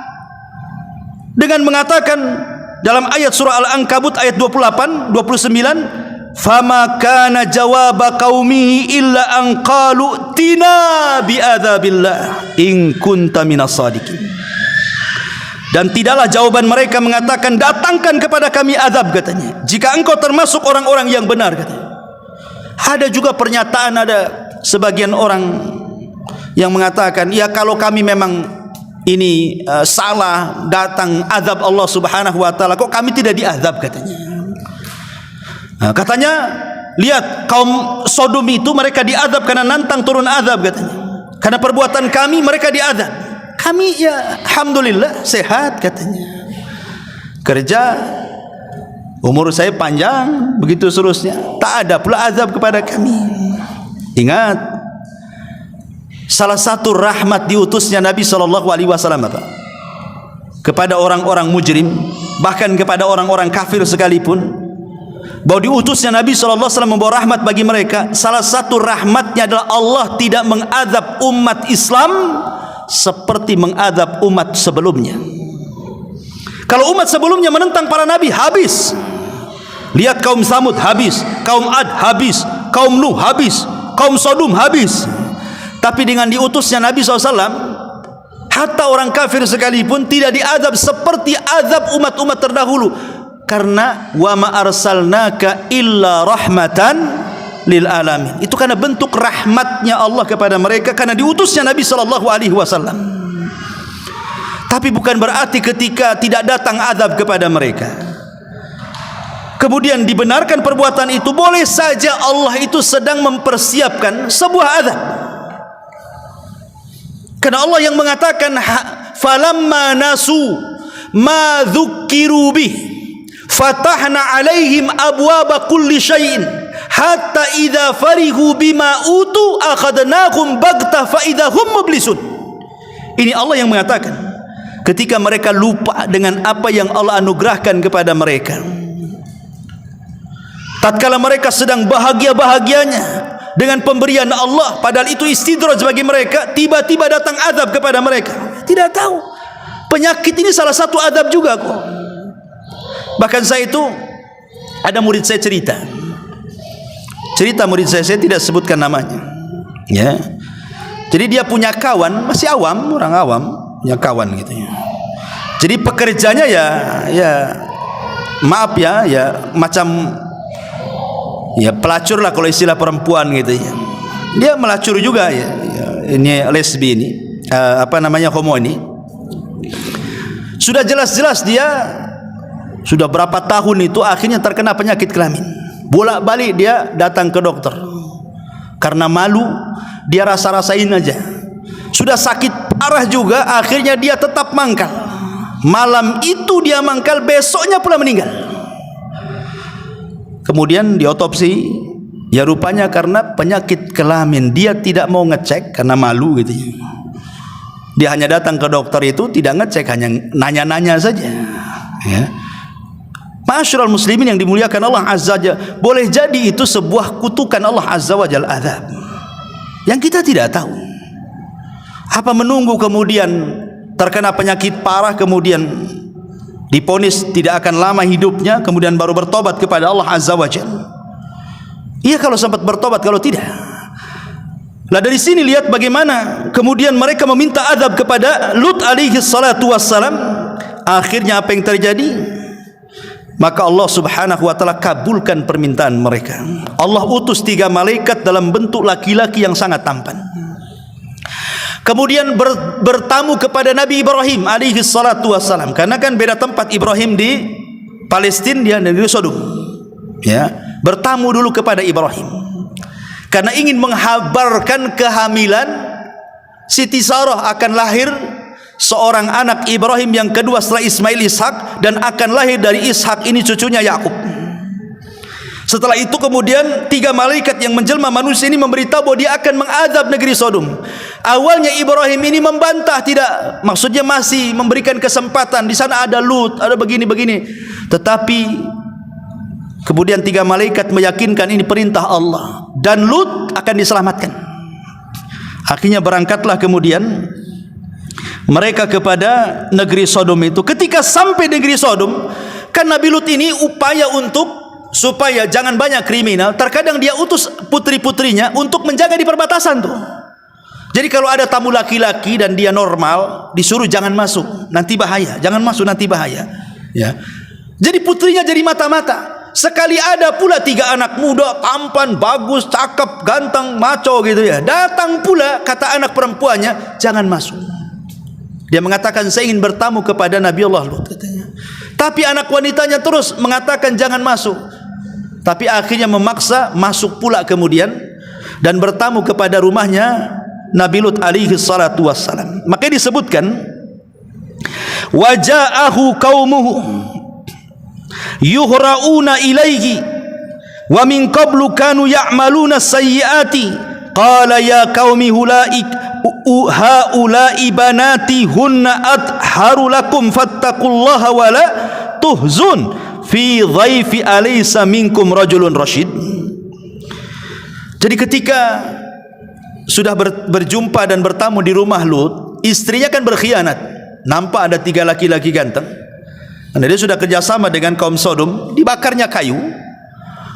dengan mengatakan dalam ayat surah Al-Ankabut ayat 28, 29, fama kana jawaba qaumihi illa an qalu tina bi adzabillah in kunta minas sadiqin. Dan tidaklah jawaban mereka mengatakan, datangkan kepada kami azab, katanya, jika engkau termasuk orang-orang yang benar, katanya. Ada juga pernyataan, ada sebagian orang yang mengatakan, ya kalau kami memang ini salah, datang azab Allah subhanahu wa ta'ala, kok kami tidak diazab, katanya. Nah, katanya, lihat kaum Sodom itu mereka diazab karena nantang turun azab, katanya. Karena perbuatan kami mereka diazab. Kami ya alhamdulillah sehat, katanya. Kerja, umur saya panjang, begitu seterusnya. Tak ada pula azab kepada kami. Ingat, salah satu rahmat diutusnya Nabi SAW apa? Kepada orang-orang mujrim, bahkan kepada orang-orang kafir sekalipun, bahwa diutusnya Nabi SAW membawa rahmat bagi mereka. Salah satu rahmatnya adalah Allah tidak mengazab umat Islam seperti mengadab umat sebelumnya. Kalau umat sebelumnya menentang para nabi, habis. Lihat kaum Samud habis, kaum Ad habis, kaum Nuh habis, kaum Sodom habis. Tapi dengan diutusnya Nabi SAW, hatta orang kafir sekalipun tidak diadab seperti azab umat-umat terdahulu. Karena wa ma arsalnaka illa rahmatan lil alamin. Itu karena bentuk rahmatnya Allah kepada mereka, karena diutusnya Nabi SAW. Tapi bukan berarti ketika tidak datang azab kepada mereka. kemudian dibenarkan perbuatan itu, boleh saja Allah itu sedang mempersiapkan sebuah azab. Karena Allah yang mengatakan, falamma nasu ma dzukkiru bih fatahna alaihim abwaba kulli syai'in hatta idza farihu bima utu akhadnahum baghtah fa idza hum mublisun. Ini Allah yang mengatakan, ketika mereka lupa dengan apa yang Allah anugerahkan kepada mereka, tatkala mereka sedang bahagia-bahagianya dengan pemberian Allah, padahal itu istidraj bagi mereka, tiba-tiba datang azab kepada mereka. Tidak tahu penyakit ini salah satu azab juga kok. Bahkan saya itu, ada murid saya cerita murid saya tidak sebutkan namanya, ya. Jadi dia punya kawan, masih awam, orang awam, punya kawan gitu ya. Jadi pekerjanya ya maaf ya macam ya pelacur lah kalau istilah perempuan gitu ya. Dia melacur juga ya ini lesbi ini, homo ini. Sudah jelas-jelas dia sudah berapa tahun itu akhirnya terkena penyakit kelamin. Bolak-balik dia datang ke dokter. Karena malu, dia rasa-rasain aja. Sudah sakit parah juga, akhirnya dia tetap mangkal. Malam itu dia mangkal, besoknya pula meninggal. Kemudian diotopsi, ya rupanya karena penyakit kelamin. Dia tidak mau ngecek karena malu gitu. Dia hanya datang ke dokter itu, tidak ngecek, hanya nanya-nanya saja. Ya. Ma'asyiral muslimin yang dimuliakan Allah Azza wa Jalla, boleh jadi itu sebuah kutukan Allah Azza wa Jalla, azab yang kita tidak tahu. Apa menunggu kemudian terkena penyakit parah, kemudian diponis tidak akan lama hidupnya, kemudian baru bertobat kepada Allah Azza wa Jalla? Iya kalau sempat bertobat, kalau tidak. Lah dari sini lihat bagaimana kemudian mereka meminta azab kepada Lut alaihi salatu wassalam. Akhirnya apa yang terjadi? Maka Allah subhanahu wa ta'ala kabulkan permintaan mereka. Allah utus 3 malaikat dalam bentuk laki-laki yang sangat tampan. Kemudian bertamu kepada Nabi Ibrahim alaihi salatu wassalam. Karena kan beda tempat, Ibrahim di Palestina, dia di Sodom. Ya, bertamu dulu kepada Ibrahim. Karena ingin menghabarkan kehamilan Siti Sarah akan lahir seorang anak Ibrahim yang kedua setelah Ismail, Ishak, dan akan lahir dari Ishak ini cucunya Yakub. Setelah itu kemudian 3 malaikat yang menjelma manusia ini memberitahu bahwa dia akan mengazab negeri Sodom. Awalnya Ibrahim ini membantah, tidak, maksudnya masih memberikan kesempatan, di sana ada Lut, ada begini-begini. Tetapi kemudian 3 malaikat meyakinkan ini perintah Allah dan Lut akan diselamatkan. Akhirnya berangkatlah kemudian mereka kepada negeri Sodom itu. Ketika sampai negeri Sodom, kan Nabi Lut ini upaya untuk supaya jangan banyak kriminal. Terkadang dia utus putri-putrinya untuk menjaga di perbatasan tuh. Jadi kalau ada tamu laki-laki dan dia normal, disuruh jangan masuk, nanti bahaya. Jangan masuk, nanti bahaya. Ya. Jadi putrinya jadi mata-mata. Sekali ada pula 3 anak muda, tampan, bagus, cakep, ganteng, maco gitu ya. Datang pula kata anak perempuannya, jangan masuk. Dia mengatakan saya ingin bertamu kepada Nabi Allah Lut katanya. Tapi anak wanitanya terus mengatakan jangan masuk. Tapi akhirnya memaksa masuk pula kemudian dan bertamu kepada rumahnya Nabi Lut alaihi salatu wassalam. Maka disebutkan waja'ahu qaumuhu yuhra'una ilaihi wa min qablu kanu ya'maluna sayyiati qala ya qaumi haula'i banati hunna atharu lakum fattaqullaha wa la tuhzun fi dhaifi alaysa minkum rajulun rasyid. Jadi ketika sudah berjumpa dan bertamu di rumah Lut, istrinya kan berkhianat. Nampak ada 3 laki-laki ganteng, karena dia sudah kerjasama dengan kaum Sodom, dibakarnya kayu.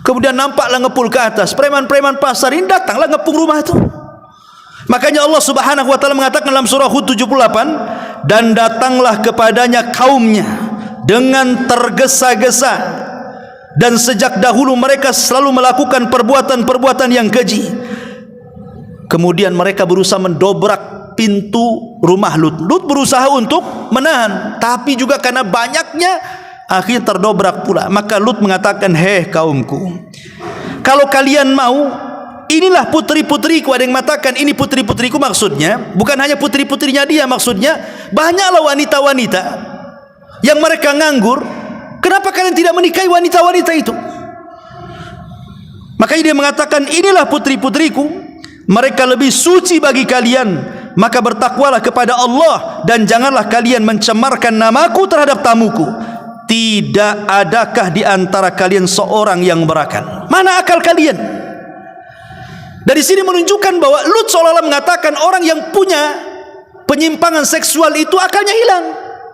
Kemudian nampaklah ngepul ke atas, preman-preman pasar ini datanglah ngepung rumah itu. Makanya Allah subhanahu wa ta'ala mengatakan dalam surah Hud 78, dan datanglah kepadanya kaumnya dengan tergesa-gesa, dan sejak dahulu mereka selalu melakukan perbuatan-perbuatan yang keji. Kemudian mereka berusaha mendobrak pintu rumah Lut. Lut berusaha untuk menahan, tapi juga karena banyaknya Akhirnya terdobrak pula. Maka Lut mengatakan, hei kaumku, kalau kalian mau, inilah putri-putriku. Ada yang mengatakan ini putri-putriku, maksudnya bukan hanya putri-putrinya dia, maksudnya banyaklah wanita-wanita yang mereka nganggur. Kenapa kalian tidak menikahi wanita-wanita itu? Makanya dia mengatakan, inilah putri-putriku, mereka lebih suci bagi kalian. Maka bertakwalah kepada Allah dan janganlah kalian mencemarkan namaku terhadap tamuku. Tidak adakah di antara kalian seorang yang berakal? Mana akal kalian? Dari sini menunjukkan bahwa Lut seolah-olah mengatakan orang yang punya penyimpangan seksual itu akalnya hilang.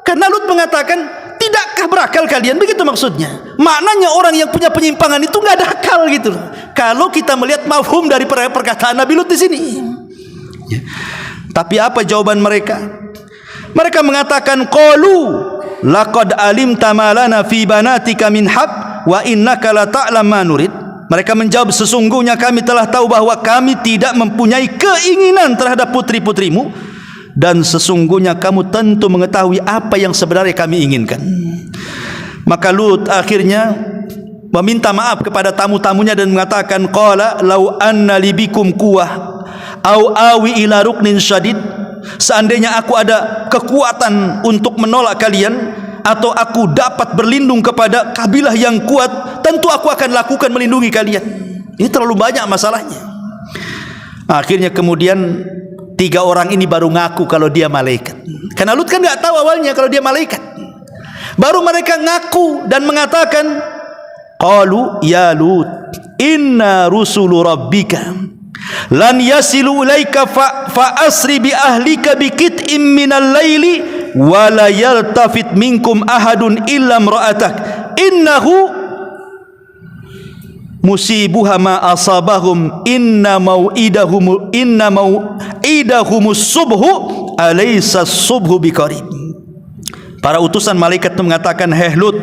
Karena Lut mengatakan, tidakkah berakal kalian? Begitu maksudnya. Maknanya orang yang punya penyimpangan itu nggak ada akal gitu. Kalau kita melihat mafhum dari perkataan Nabi Lut di sini. Ya. Tapi apa jawaban mereka? Mereka mengatakan, qalu laqad alimta ma lana fi banatika min haq wa innaka la ta'lam ma nurid. Mereka menjawab, sesungguhnya kami telah tahu bahwa kami tidak mempunyai keinginan terhadap putri-putrimu, dan sesungguhnya kamu tentu mengetahui apa yang sebenarnya kami inginkan. Maka Lut akhirnya meminta maaf kepada tamu-tamunya dan mengatakan, qala law anna libikum quwwah au awi ila ruknin syadid. Seandainya aku ada kekuatan untuk menolak kalian, atau aku dapat berlindung kepada kabilah yang kuat, tentu aku akan lakukan melindungi kalian. Ini terlalu banyak masalahnya. Akhirnya kemudian 3 orang ini baru ngaku kalau dia malaikat. Karena Lut kan nggak tahu awalnya kalau dia malaikat. Baru mereka ngaku dan mengatakan, qalu ya Lut inna rusulu rabbika lan yasilu ilaika fa asri bi ahlika bi qit'in minal laili wa la yaltafit minkum ahadun illa imra'atak innahu musibuha ma asabahum inna mau'idahumus subhu alaysa subhu biqarib. Para utusan malaikat itu mengatakan, hei Lut,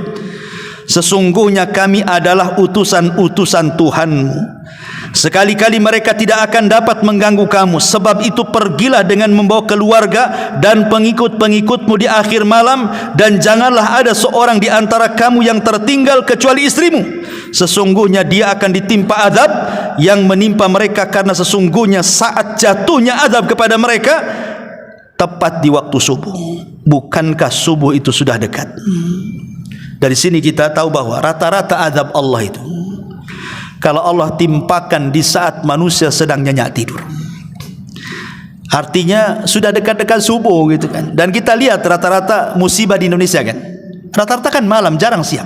sesungguhnya kami adalah utusan-utusan Tuhanmu. Sekali-kali mereka tidak akan dapat mengganggu kamu. Sebab itu pergilah dengan membawa keluarga dan pengikut-pengikutmu di akhir malam, dan janganlah ada seorang di antara kamu yang tertinggal kecuali istrimu. Sesungguhnya dia akan ditimpa azab yang menimpa mereka, karena sesungguhnya saat jatuhnya azab kepada mereka tepat di waktu subuh. Bukankah subuh itu sudah dekat? Dari sini kita tahu bahwa rata-rata azab Allah itu kalau Allah timpakan di saat manusia sedang nyenyak tidur, artinya sudah dekat-dekat subuh gitu kan. Dan kita lihat rata-rata musibah di Indonesia kan, rata-rata kan malam, jarang siang.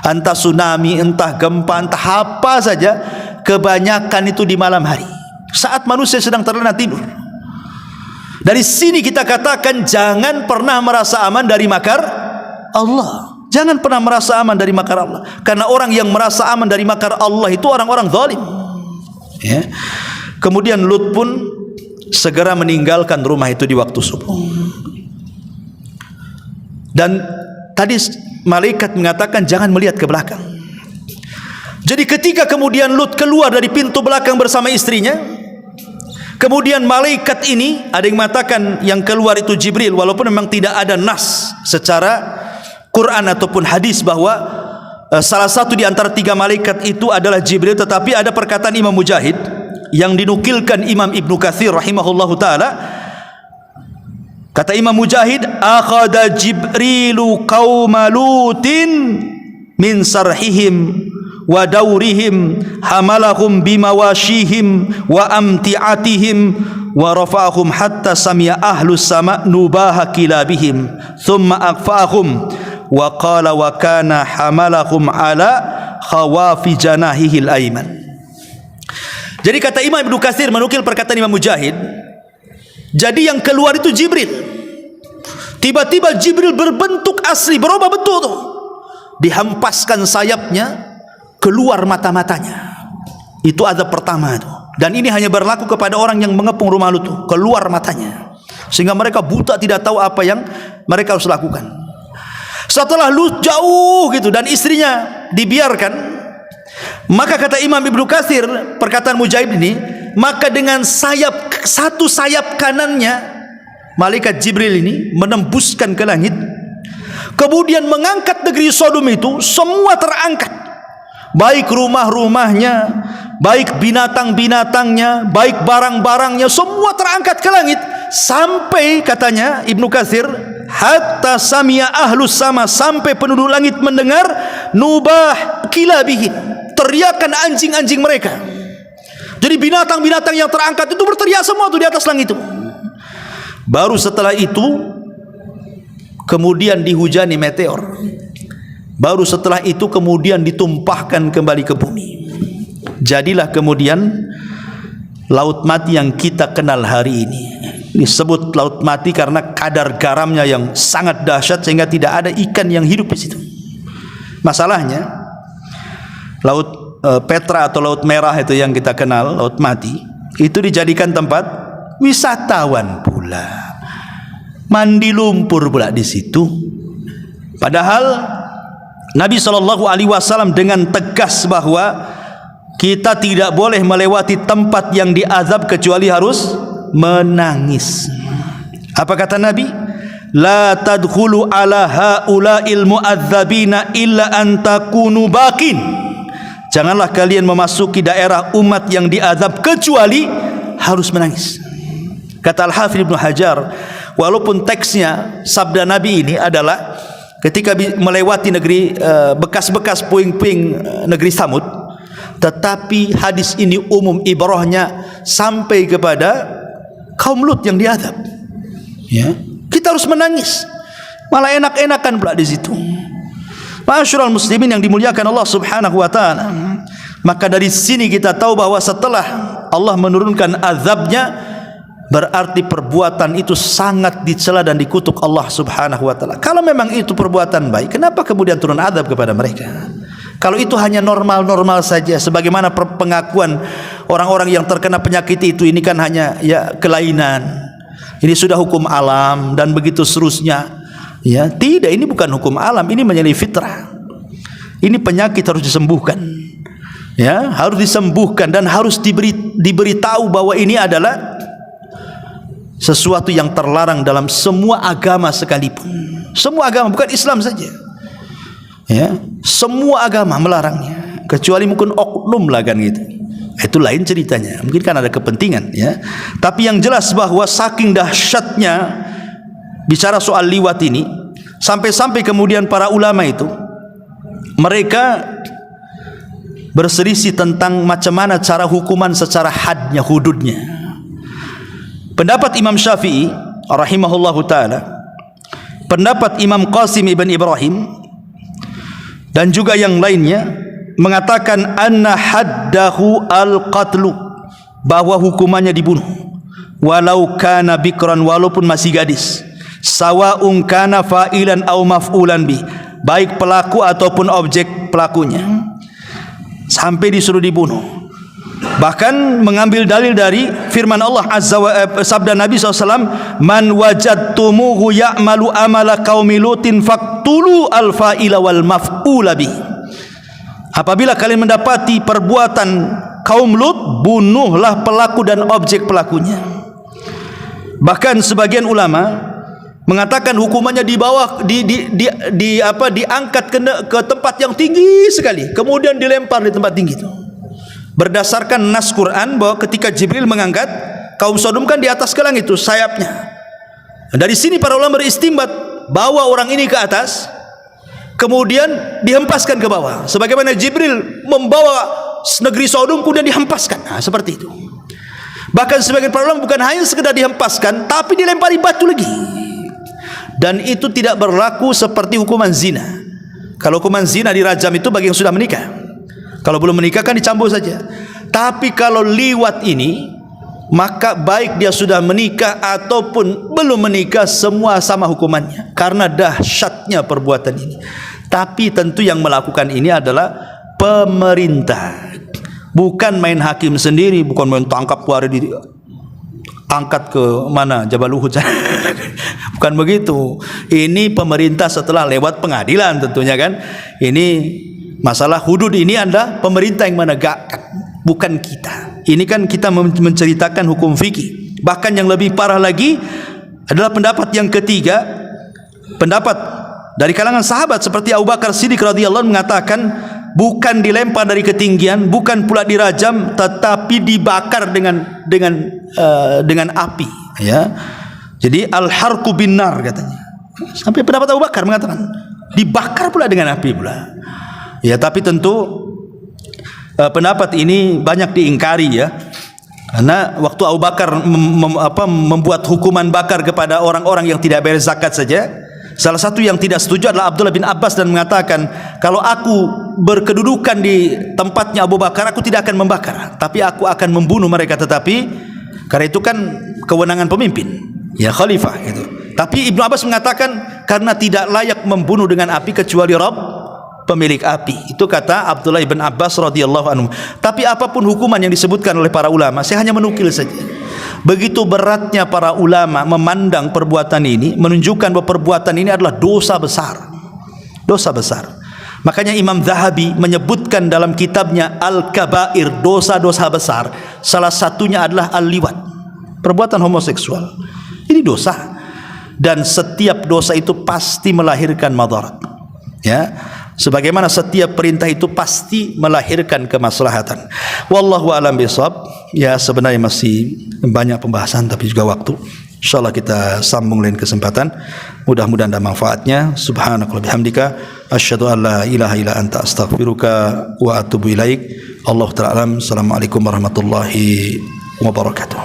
Entah tsunami, entah gempa, entah apa saja, kebanyakan itu di malam hari, saat manusia sedang terlena tidur. Dari sini kita katakan, jangan pernah merasa aman dari makar Allah. Jangan pernah merasa aman dari makar Allah, karena orang yang merasa aman dari makar Allah itu orang-orang zalim. Ya. Kemudian Lut pun segera meninggalkan rumah itu di waktu subuh. Dan tadi malaikat mengatakan jangan melihat ke belakang. Jadi ketika kemudian Lut keluar dari pintu belakang bersama istrinya, kemudian malaikat ini, ada yang mengatakan yang keluar itu Jibril, walaupun memang tidak ada nas secara Quran ataupun hadis bahwa salah satu di antara 3 malaikat itu adalah Jibril. Tetapi ada perkataan Imam Mujahid yang dinukilkan Imam Ibnu Katsir rahimahullahu taala. Kata Imam Mujahid, akhadha Jibrilu qauma Lutin min sarhihim wa daurihim hamalahum bimawashihim wa amti'atihim wa rafa'ahum hatta sami'a ahlus sama' nubaha kilabihim thumma aqfa'ahum wa qala wa kana hamalahum ala khawafi janahihil ayman. Jadi kata Imam Ibnu Katsir menukil perkataan Imam Mujahid, jadi yang keluar itu Jibril. Tiba-tiba Jibril berbentuk asli, berubah bentuk tuh, dihampaskan sayapnya, keluar mata-matanya. Itu azab pertama itu. Dan ini hanya berlaku kepada orang yang mengepung rumah Lut, keluar matanya, sehingga mereka buta, tidak tahu apa yang mereka harus lakukan. Setelah Lut jauh gitu dan istrinya dibiarkan, maka kata Imam Ibnu Katsir, perkataan Mujahid ini, maka dengan satu sayap kanannya malaikat Jibril ini menembuskan ke langit, kemudian mengangkat negeri Sodom itu, semua terangkat, baik rumah-rumahnya, baik binatang-binatangnya, baik barang-barangnya, semua terangkat ke langit. Sampai katanya Ibnu Katsir, hatta samia ahlus sama, sampai penduduk langit mendengar nubah kilabihim, teriakan anjing-anjing mereka. Jadi binatang-binatang yang terangkat itu berteriak semua tuh di atas langit itu. Baru setelah itu kemudian dihujani meteor. Baru setelah itu kemudian ditumpahkan kembali ke bumi. Jadilah kemudian laut mati yang kita kenal hari ini. Disebut laut mati karena kadar garamnya yang sangat dahsyat sehingga tidak ada ikan yang hidup di situ. Masalahnya laut Petra atau laut merah itu yang kita kenal, laut mati, itu dijadikan tempat wisatawan pula. Mandi lumpur pula di situ. Padahal Nabi SAW dengan tegas bahwa kita tidak boleh melewati tempat yang diazab kecuali harus menangis. Apa kata Nabi? La tadkhulu ala haula'il mu'adzabina illa an takunu baqin. Janganlah kalian memasuki daerah umat yang diazab kecuali harus menangis. Kata Al-Hafidz Ibnu Hajar, walaupun teksnya sabda Nabi ini adalah ketika melewati negeri bekas-bekas puing-puing negeri Samud, tetapi hadis ini umum, ibrahnya sampai kepada kaum Lut yang diazab. Ya, kita harus menangis, malah enak-enakan pula di situ. Ma'asyiral muslimin yang dimuliakan Allah Subhanahu wa taala. Maka dari sini kita tahu bahwa setelah Allah menurunkan azabnya, berarti perbuatan itu sangat dicela dan dikutuk Allah Subhanahu wa taala. Kalau memang itu perbuatan baik, kenapa kemudian turun azab kepada mereka? Kalau itu hanya normal-normal saja, sebagaimana pengakuan orang-orang yang terkena penyakit itu, ini kan hanya ya kelainan, ini sudah hukum alam dan begitu seterusnya. Ya, tidak, ini bukan hukum alam, ini menyalahi fitrah. Ini penyakit harus disembuhkan. Ya, harus disembuhkan dan harus diberitahu bahwa ini adalah sesuatu yang terlarang dalam semua agama sekalipun. Semua agama, bukan Islam saja. Ya, semua agama melarangnya, kecuali mungkin oknum lah kan gitu. Itu lain ceritanya. Mungkin kan ada kepentingan ya. Tapi yang jelas bahwa saking dahsyatnya bicara soal liwat ini, sampai-sampai kemudian para ulama itu mereka berselisih tentang macam mana cara hukuman secara hadnya, hududnya. Pendapat Imam Syafi'i rahimahullahu taala, pendapat Imam Qasim ibn Ibrahim dan juga yang lainnya mengatakan anna haddahu al-qatlu, bahwa hukumannya dibunuh, walau kana bikran, walaupun masih gadis, sawa'un kana fa'ilan aw maf'ulan bi, baik pelaku ataupun objek pelakunya, sampai disuruh dibunuh. Bahkan mengambil dalil dari firman Allah azza wa sabda Nabi SAW, man wajadtumuhu ya'malu amala qaumi lutin faqtulu al-fa'ila wal maf'ula bi. Apabila kalian mendapati perbuatan kaum Lut, bunuhlah pelaku dan objek pelakunya. Bahkan sebagian ulama mengatakan hukumannya di bawah diangkat ke tempat yang tinggi sekali, kemudian dilempar di tempat tinggi itu. Berdasarkan nas Quran bahwa ketika Jibril mengangkat kaum Sodom kan di atas ke langit itu sayapnya. Dari sini para ulama beristimbat bawa orang ini ke atas, kemudian dihempaskan ke bawah, sebagaimana Jibril membawa negeri Sodom kemudian dihempaskan. Nah, seperti itu. Bahkan sebagian para ulama bukan hanya sekedar dihempaskan, tapi dilempari batu lagi. Dan itu tidak berlaku seperti hukuman zina. Kalau hukuman zina dirajam itu bagi yang sudah menikah. Kalau belum menikah kan dicambuk saja. Tapi kalau liwat ini, maka baik dia sudah menikah ataupun belum menikah, semua sama hukumannya, karena dahsyatnya perbuatan ini. Tapi tentu yang melakukan ini adalah pemerintah, bukan main hakim sendiri, bukan main tangkap wari di angkat ke mana Jabal Uhud. Bukan begitu. Ini pemerintah setelah lewat pengadilan tentunya kan. Ini masalah hudud ini adalah pemerintah yang menegakkan, bukan kita. Ini kan kita menceritakan hukum fikih. Bahkan yang lebih parah lagi adalah pendapat yang ketiga, pendapat dari kalangan sahabat seperti Abu Bakar Siddiq radhiyallahu anhu mengatakan, bukan dilempar dari ketinggian, bukan pula dirajam, tetapi dibakar dengan api, ya. Jadi al-harqu binnar katanya. Sampai pendapat Abu Bakar mengatakan dibakar pula dengan api pula. Ya, tapi tentu pendapat ini banyak diingkari, ya. Karena waktu Abu Bakar membuat hukuman bakar kepada orang-orang yang tidak bayar zakat saja, salah satu yang tidak setuju adalah Abdullah bin Abbas dan mengatakan, kalau aku berkedudukan di tempatnya Abu Bakar, aku tidak akan membakar, tapi aku akan membunuh mereka. Tetapi karena itu kan kewenangan pemimpin, ya, khalifah gitu. Tapi Ibnu Abbas mengatakan karena tidak layak membunuh dengan api kecuali Rabb, pemilik api. Itu kata Abdullah bin Abbas radhiyallahu anhu. Tapi apapun hukuman yang disebutkan oleh para ulama, saya hanya menukil saja. Begitu beratnya para ulama memandang perbuatan ini, menunjukkan bahwa perbuatan ini adalah dosa besar. Dosa besar. Makanya Imam Zahabi menyebutkan dalam kitabnya Al-Kabair, dosa-dosa besar, salah satunya adalah al-liwat, perbuatan homoseksual. Ini dosa, dan setiap dosa itu pasti melahirkan madarat, ya. Sebagaimana setiap perintah itu pasti melahirkan kemaslahatan. Wallahu a'lam bishawab. Ya, sebenarnya masih banyak pembahasan tapi juga waktu. Insyaallah kita sambung lain kesempatan. Mudah-mudahan ada manfaatnya. Subhanakallahumma bihamdika asyhadu an la ilaha illa anta astaghfiruka wa atubu ilaik. Allahu ta'ala alam. Assalamualaikum warahmatullahi wabarakatuh.